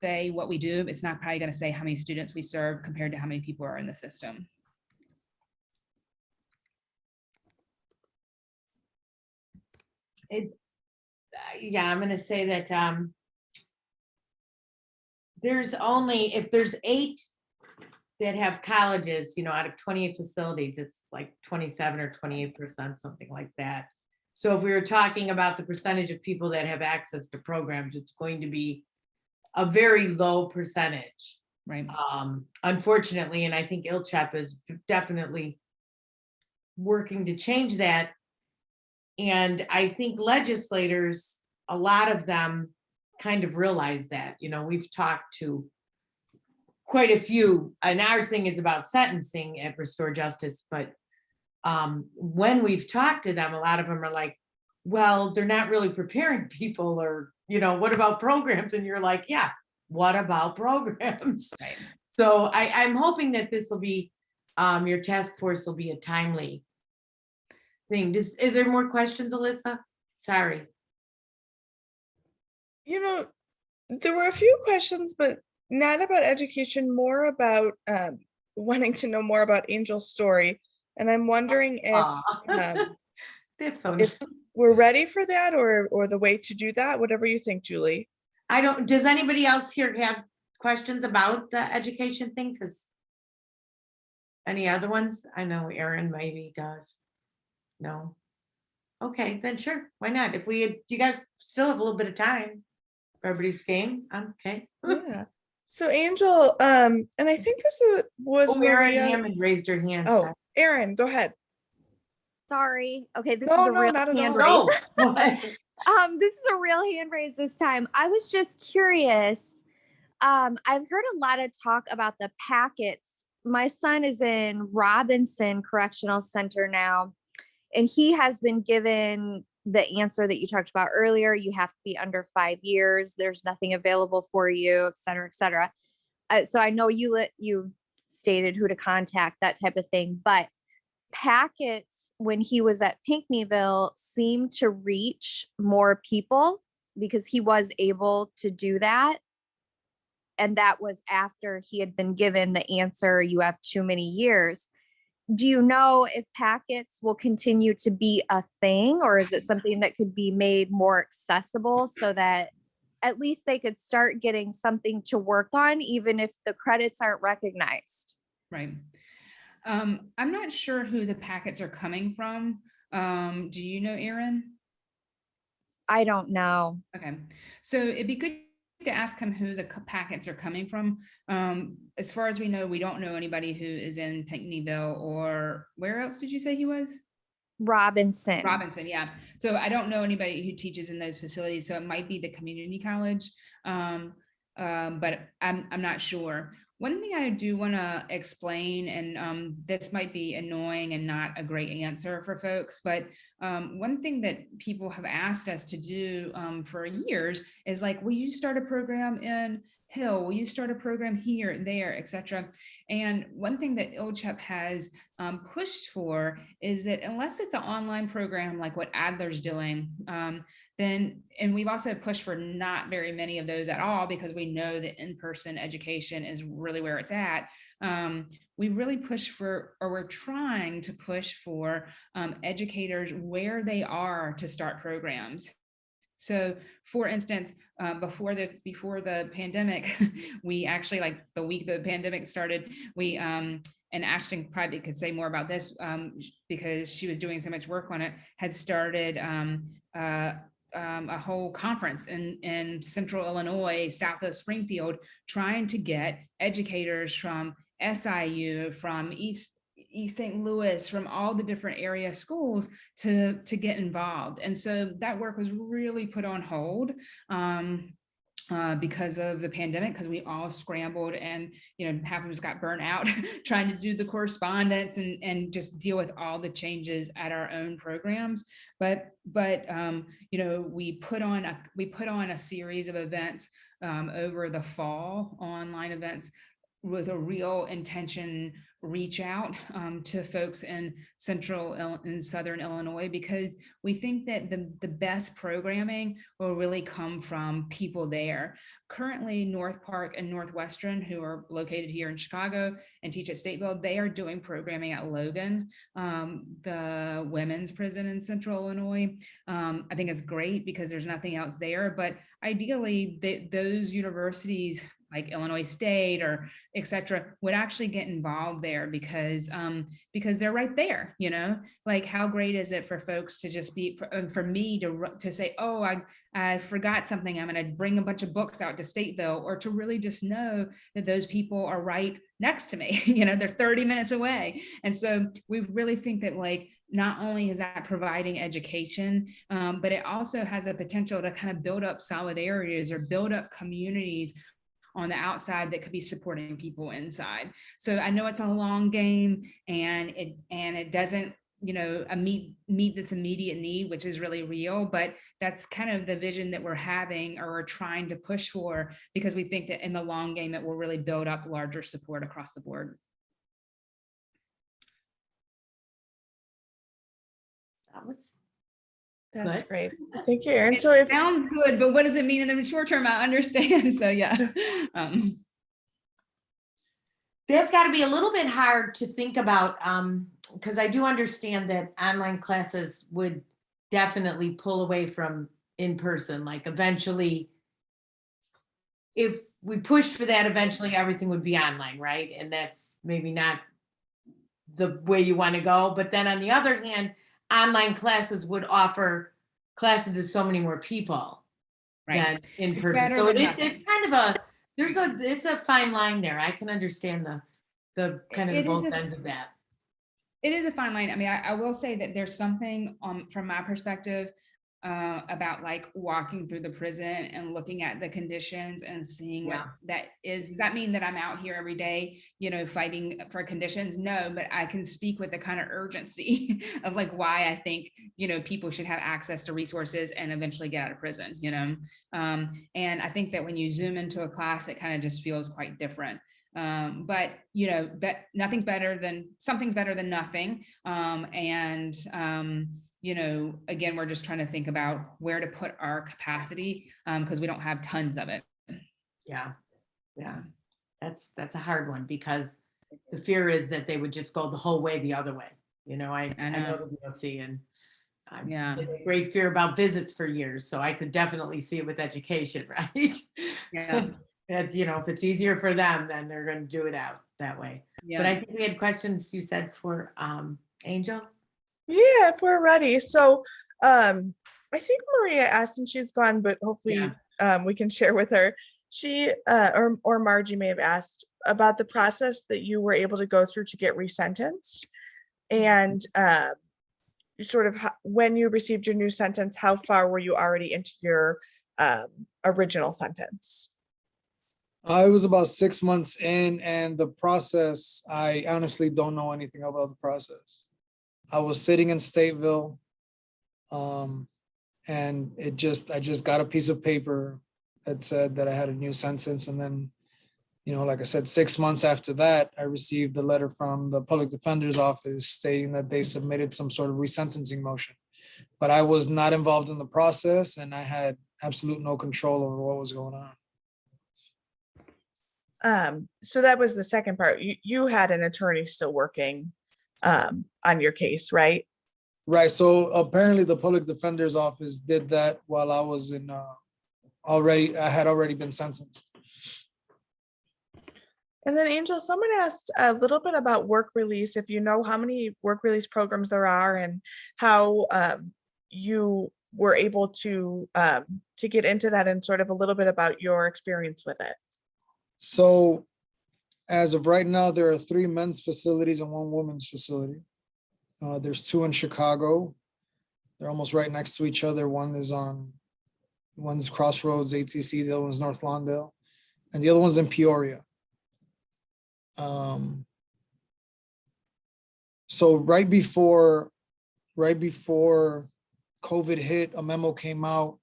Speaker 2: say what we do. It's not probably going to say how many students we serve compared to how many people are in the system.
Speaker 1: Yeah, I'm going to say that there's only, if there's 8 that have colleges, you know, out of 28 facilities, it's like 27 or 28%, something like that. So if we were talking about the percentage of people that have access to programs, it's going to be a very low percentage.
Speaker 2: Right.
Speaker 1: Unfortunately, and I think ILCHAP is definitely working to change that. And I think legislators, a lot of them kind of realize that, you know, we've talked to quite a few, and our thing is about sentencing at Restore Justice, but when we've talked to them, a lot of them are like, well, they're not really preparing people, or, you know, what about programs? And you're like, yeah, what about programs?
Speaker 2: Right.
Speaker 1: So I'm hoping that this will be, your task force will be a timely thing. Is there more questions, Alyssa? Sorry.
Speaker 5: You know, there were a few questions, but not about education, more about wanting to know more about Angel's story. And I'm wondering if
Speaker 1: That's so
Speaker 5: if we're ready for that, or the way to do that, whatever you think, Julie.
Speaker 1: does anybody else here have questions about the education thing? Because any other ones? I know Aaron maybe does. No. Okay, then sure. Why not? If you guys still have a little bit of time, everybody's game. Okay.
Speaker 5: Yeah. So Angel, and I think this was
Speaker 1: Oh, Erin
Speaker 5: Maria.
Speaker 1: Hammond raised her hand.
Speaker 5: Oh, Erin, go ahead.
Speaker 3: Sorry. Okay, this
Speaker 5: No,
Speaker 3: is a real
Speaker 5: not at
Speaker 3: hand
Speaker 5: all.
Speaker 3: raise.
Speaker 1: No. What?
Speaker 3: This is a real hand raise this time. I was just curious. I've heard a lot of talk about the packets. My son is in Robinson Correctional Center now, and he has been given the answer that you talked about earlier. You have to be under 5 years. There's nothing available for you, et cetera, et cetera. So I know you stated who to contact, that type of thing, but packets when he was at Pinckneyville seemed to reach more people because he was able to do that. And that was after he had been given the answer, you have too many years. Do you know if packets will continue to be a thing, or is it something that could be made more accessible so that at least they could start getting something to work on, even if the credits aren't recognized?
Speaker 2: Right. I'm not sure who the packets are coming from. Do you know, Erin?
Speaker 3: I don't know.
Speaker 2: Okay. So it'd be good to ask him who the packets are coming from. As far as we know, we don't know anybody who is in Pinckneyville, or where else did you say he was?
Speaker 3: Robinson.
Speaker 2: Robinson, yeah. So I don't know anybody who teaches in those facilities. So it might be the community college, but I'm not sure. One thing I do want to explain, and this might be annoying and not a great answer for folks, but one thing that people have asked us to do for years is like, will you start a program in Hill? Will you start a program here, there, etc.? And one thing that ILCHAP has pushed for is that unless it's an online program like what Adler's doing, then, and we've also pushed for not very many of those at all, because we know that in-person education is really where it's at. We really push for, or we're trying to push for educators where they are to start programs. So for instance, before the pandemic, we actually, like the week the pandemic started, we, and Ashton probably could say more about this because she was doing so much work on it, had started a whole conference in central Illinois, south of Springfield, trying to get educators from SIU, from East St. Louis, from all the different area schools to get involved. And so that work was really put on hold because of the pandemic, because we all scrambled and, half of us got burnt out trying to do the correspondence and just deal with all the changes at our own programs. But we put on a series of events over the fall, online events, with a real intention, reach out to folks in central and southern Illinois, because we think that the best programming will really come from people there. Currently, North Park and Northwestern, who are located here in Chicago and teach at Stateville, they are doing programming at Logan, the women's prison in central Illinois. I think it's great because there's nothing else there, but ideally those universities like Illinois State or et cetera would actually get involved there because they're right there, like how great is it for folks to just be, for me to say, oh, I forgot something, I'm going to bring a bunch of books out to Stateville, or to really just know that those people are right next to me, they're 30 minutes away. And so we really think that, like, not only is that providing education, but it also has a potential to kind of build up solidarities or build up communities on the outside that could be supporting people inside. So I know it's a long game, and it doesn't, meet this immediate need, which is really real, but that's kind of the vision that we're having, or we're trying to push for, because we think that in the long game, it will really build up larger support across the board.
Speaker 5: That's
Speaker 1: Good.
Speaker 5: great. Thank you, Erin.
Speaker 2: It
Speaker 5: So if
Speaker 2: sounds good, but what does it mean in the short term? I understand. So yeah.
Speaker 1: That's got to be a little bit hard to think about, because I do understand that online classes would definitely pull away from in person. Like eventually, if we pushed for that, eventually everything would be online, right? And that's maybe not the way you want to go. But then on the other hand, online classes would offer classes to so many more people than in person. So it's kind of it's a fine line there. I can understand the kind of both ends of that.
Speaker 2: It is a fine line. I mean, I will say that there's something from my perspective about like walking through the prison and looking at the conditions and seeing what that is. Does that mean that I'm out here every day, fighting for conditions? No, but I can speak with the kind of urgency of like why I think, people should have access to resources and eventually get out of prison, and I think that when you zoom into a class, it kind of just feels quite different. But something's better than nothing. Again, we're just trying to think about where to put our capacity, because we don't have tons of it.
Speaker 1: Yeah. That's a hard one, because the fear is that they would just go the whole way the other way. I know the VOC, and I had a great fear about visits for years, so I could definitely see it with education, right?
Speaker 2: Yeah.
Speaker 1: That, if it's easier for them, then they're going to do it out that way. Yeah. But I think we had questions, you said, for Angel.
Speaker 5: Yeah, if we're ready. So I think Maria asked, and she's gone, but hopefully we can share with her. She or Margie may have asked about the process that you were able to go through to get resentenced, and sort of when you received your new sentence, how far were you already into your original sentence?
Speaker 4: I was about 6 months in, and the process, I honestly don't know anything about the process. I was sitting in Stateville, and I just got a piece of paper that said that I had a new sentence. And then, like I said, 6 months after that, I received a letter from the public defender's office stating that they submitted some sort of resentencing motion. But I was not involved in the process, and I had absolute no control over what was going on.
Speaker 5: So that was the second part. You had an attorney still working on your case, right?
Speaker 4: Right, so apparently the public defender's office did that while I was in, I had already been sentenced.
Speaker 5: And then Angel, someone asked a little bit about work release, if you know how many work release programs there are and how you were able to get into that, and sort of a little bit about your experience with it.
Speaker 4: So as of right now, there are 3 men's facilities and 1 women's facility. There's 2 in Chicago. They're almost right next to each other. One's Crossroads, ATC, the other one's North Lawndale, and the other one's in Peoria. So right before COVID hit, a memo came out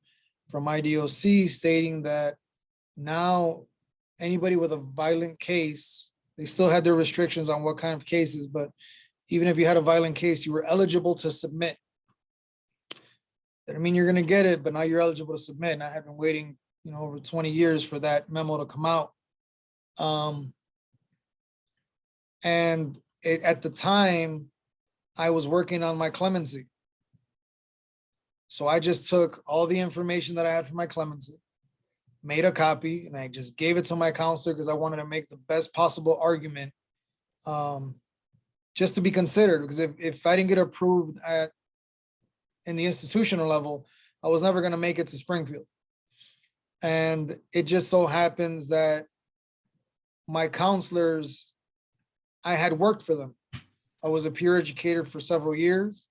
Speaker 4: from IDOC stating that now anybody with a violent case, they still had their restrictions on what kind of cases, but even if you had a violent case, you were eligible to submit. That didn't mean you're gonna get it, but now you're eligible to submit. And I have been waiting, over 20 years for that memo to come out. At the time, I was working on my clemency. So I just took all the information that I had for my clemency, made a copy, and I just gave it to my counselor because I wanted to make the best possible argument, just to be considered. Because if I didn't get approved in the institutional level, I was never going to make it to Springfield. And it just so happens that my counselors, I had worked for them. I was a peer educator for several years.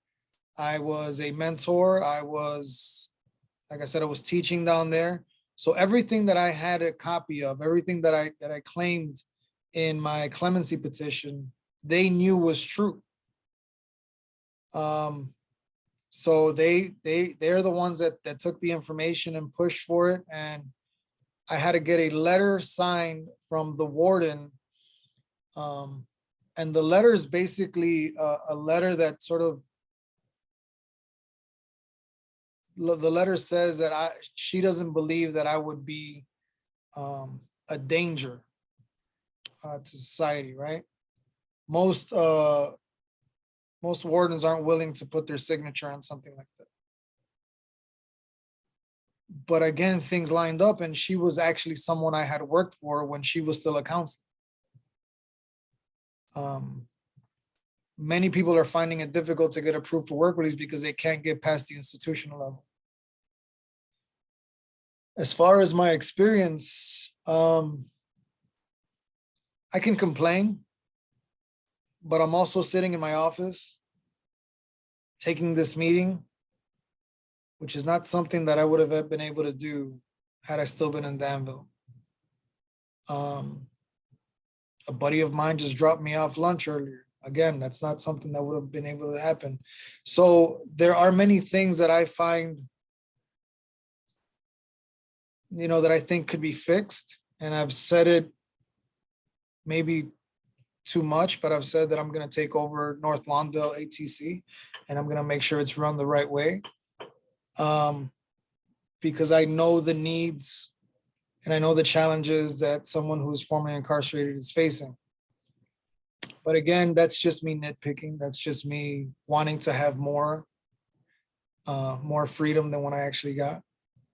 Speaker 4: I was a mentor. Like I said, I was teaching down there. So everything that I had a copy of, everything that I claimed in my clemency petition, they knew was true. So they're the ones that took the information and pushed for it. And I had to get a letter signed from the warden. And the letter is basically a letter that sort of, the letter says that she doesn't believe that I would be a danger to society, right? Most wardens aren't willing to put their signature on something like that. But again, things lined up, and she was actually someone I had worked for when she was still a counselor. Many people are finding it difficult to get approved for work release because they can't get past the institutional level. As far as my experience, I can complain, but I'm also sitting in my office taking this meeting, which is not something that I would have been able to do had I still been in Danville. A buddy of mine just dropped me off lunch earlier. Again, that's not something that would have been able to happen. So there are many things that I find, that I think could be fixed. And I've said it maybe too much, but I've said that I'm going to take over North Lawndale ATC, and I'm going to make sure it's run the right way. Because I know the needs and I know the challenges that someone who is formerly incarcerated is facing. But again, that's just me nitpicking. That's just me wanting to have more freedom than what I actually got.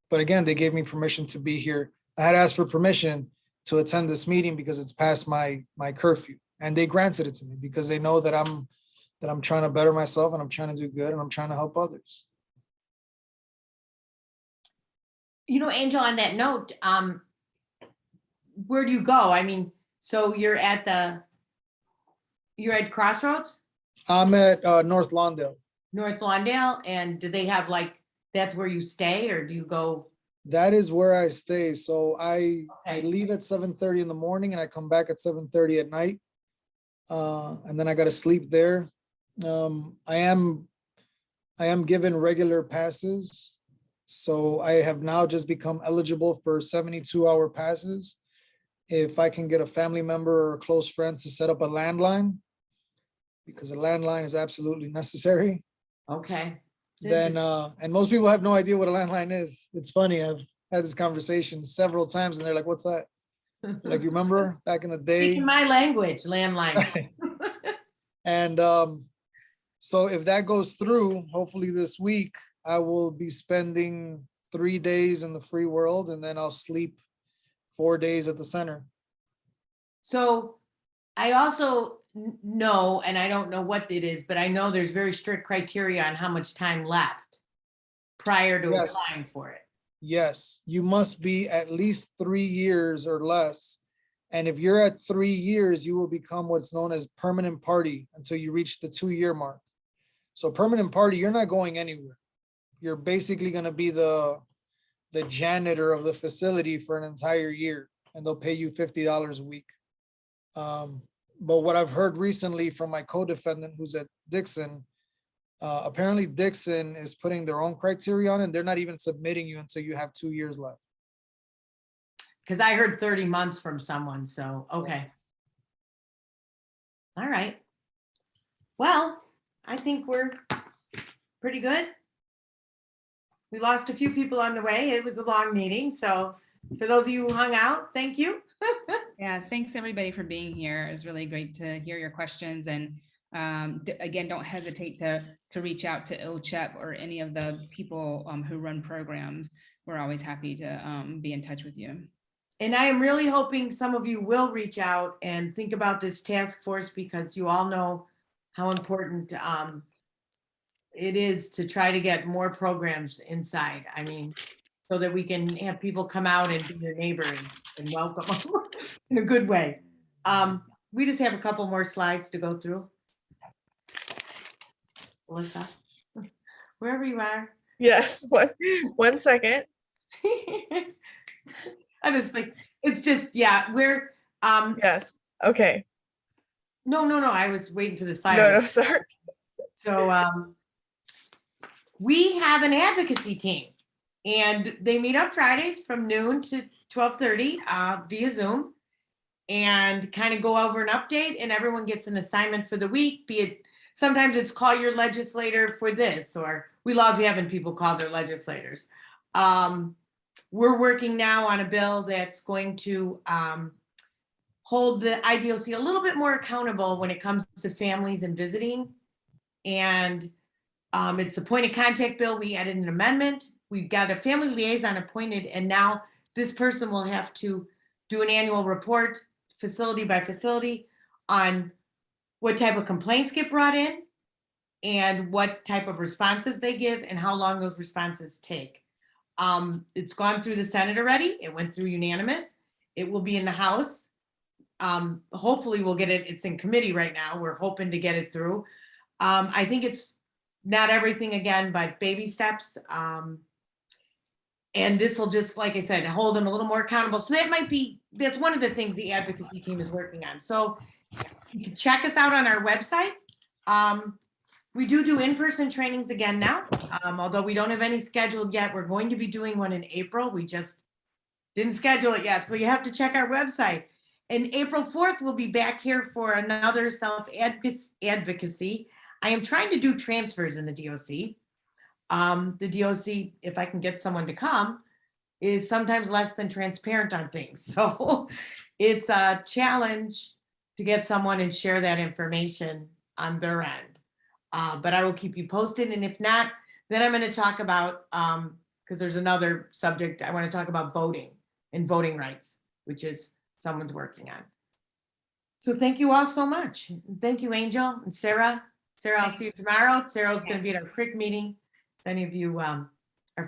Speaker 4: But again, they gave me permission to be here. I had asked for permission to attend this meeting because it's past my curfew, and they granted it to me because they know that I'm trying to better myself and I'm trying to do good and I'm trying to help others.
Speaker 1: Angel, on that note, where do you go? I mean, so you're at Crossroads?
Speaker 4: I'm at North Lawndale.
Speaker 1: North Lawndale, and do they have that's where you stay, or do you go?
Speaker 4: That is where I stay. So I leave at 7:30 in the morning and I come back at 7:30 at night. And then I got to sleep there. I am given regular passes. So I have now just become eligible for 72-hour passes. If I can get a family member or a close friend to set up a landline, because a landline is absolutely necessary.
Speaker 1: Okay.
Speaker 4: Then, and most people have no idea what a landline is. It's funny. I've had this conversation several times and they're like, what's that? Like, you remember back in the day?
Speaker 1: Speaking my language, landline.
Speaker 4: And So if that goes through, hopefully this week, I will be spending 3 days in the free world, and then I'll sleep 4 days at the center.
Speaker 1: So I also know, and I don't know what it is, but I know there's very strict criteria on how much time left prior to
Speaker 4: Yes.
Speaker 1: applying for it.
Speaker 4: Yes, you must be at least 3 years or less. And if you're at 3 years, you will become what's known as permanent party until you reach the 2-year mark. So permanent party, you're not going anywhere. You're basically gonna be the janitor of the facility for an entire year, and they'll pay you $50 a week. But what I've heard recently from my co-defendant who's at Dixon, apparently Dixon is putting their own criteria on, and they're not even submitting you until you have 2 years left.
Speaker 1: Because I heard 30 months from someone, so, okay. All right. Well, I think we're pretty good. We lost a few people on the way. It was a long meeting, so for those of you who hung out, thank you.
Speaker 2: Yeah, thanks everybody for being here. It was really great to hear your questions. And again, don't hesitate to reach out to ILCHEP or any of the people who run programs. We're always happy to be in touch with you.
Speaker 1: And I am really hoping some of you will reach out and think about this task force, because you all know how important it is to try to get more programs inside. I mean, so that we can have people come out and be your neighbor and welcome them in a good way. We just have a couple more slides to go through. Melissa, wherever you are.
Speaker 5: Yes, one second.
Speaker 1: I just think it's just, yeah, we're,
Speaker 5: Yes, okay.
Speaker 1: no, I was waiting for the slide.
Speaker 5: No, sorry.
Speaker 1: So we have an advocacy team, and they meet on Fridays from noon to 12:30 via Zoom, and kind of go over an update, and everyone gets an assignment for the week, be it, sometimes it's call your legislator for this, or we love having people call their legislators. We're working now on a bill that's going to hold the IDOC a little bit more accountable when it comes to families and visiting. And it's a point of contact bill. We added an amendment. We've got a family liaison appointed, and now this person will have to do an annual report, facility by facility, on what type of complaints get brought in and what type of responses they give and how long those responses take. It's gone through the Senate already. It went through unanimous. It will be in the House. Hopefully we'll get it. It's in committee right now. We're hoping to get it through. I think it's not everything again, but baby steps. And this will just, like I said, hold them a little more accountable. So that's one of the things the advocacy team is working on. So you can check us out on our website. We do in-person trainings again now, although we don't have any scheduled yet. We're going to be doing one in April. We just didn't schedule it yet. So you have to check our website. And April 4th, we'll be back here for another self-advocacy. I am trying to do transfers in the DOC. The DOC, if I can get someone to come, is sometimes less than transparent on things. So it's a challenge to get someone and share that information on their end. But I will keep you posted. And if not, then I'm going to talk about, because there's another subject, I want to talk about voting and voting rights, which is someone's working on. So thank you all so much. Thank you, Angel and Sarah. Sarah, I'll see you tomorrow. Sarah's going to be at our CRIC meeting. If any of you, our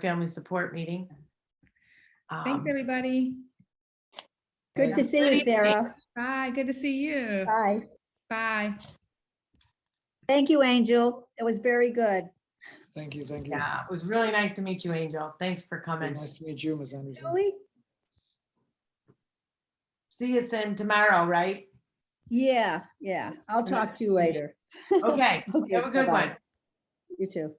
Speaker 1: family support meeting.
Speaker 2: Thanks, everybody.
Speaker 6: Good to see you, Sarah.
Speaker 2: Bye. Good to see you.
Speaker 6: Bye.
Speaker 2: Bye.
Speaker 6: Thank you, Angel. It was very good.
Speaker 4: Thank you, thank you.
Speaker 1: Yeah, it was really nice to meet you, Angel. Thanks for
Speaker 4: Very
Speaker 1: coming.
Speaker 4: nice to meet you, Ms. Anderson.
Speaker 6: Julie?
Speaker 1: See you soon tomorrow, right?
Speaker 6: Yeah. I'll talk to you later.
Speaker 1: Okay,
Speaker 6: Okay,
Speaker 1: have a good
Speaker 6: bye-bye.
Speaker 1: one.
Speaker 6: You too.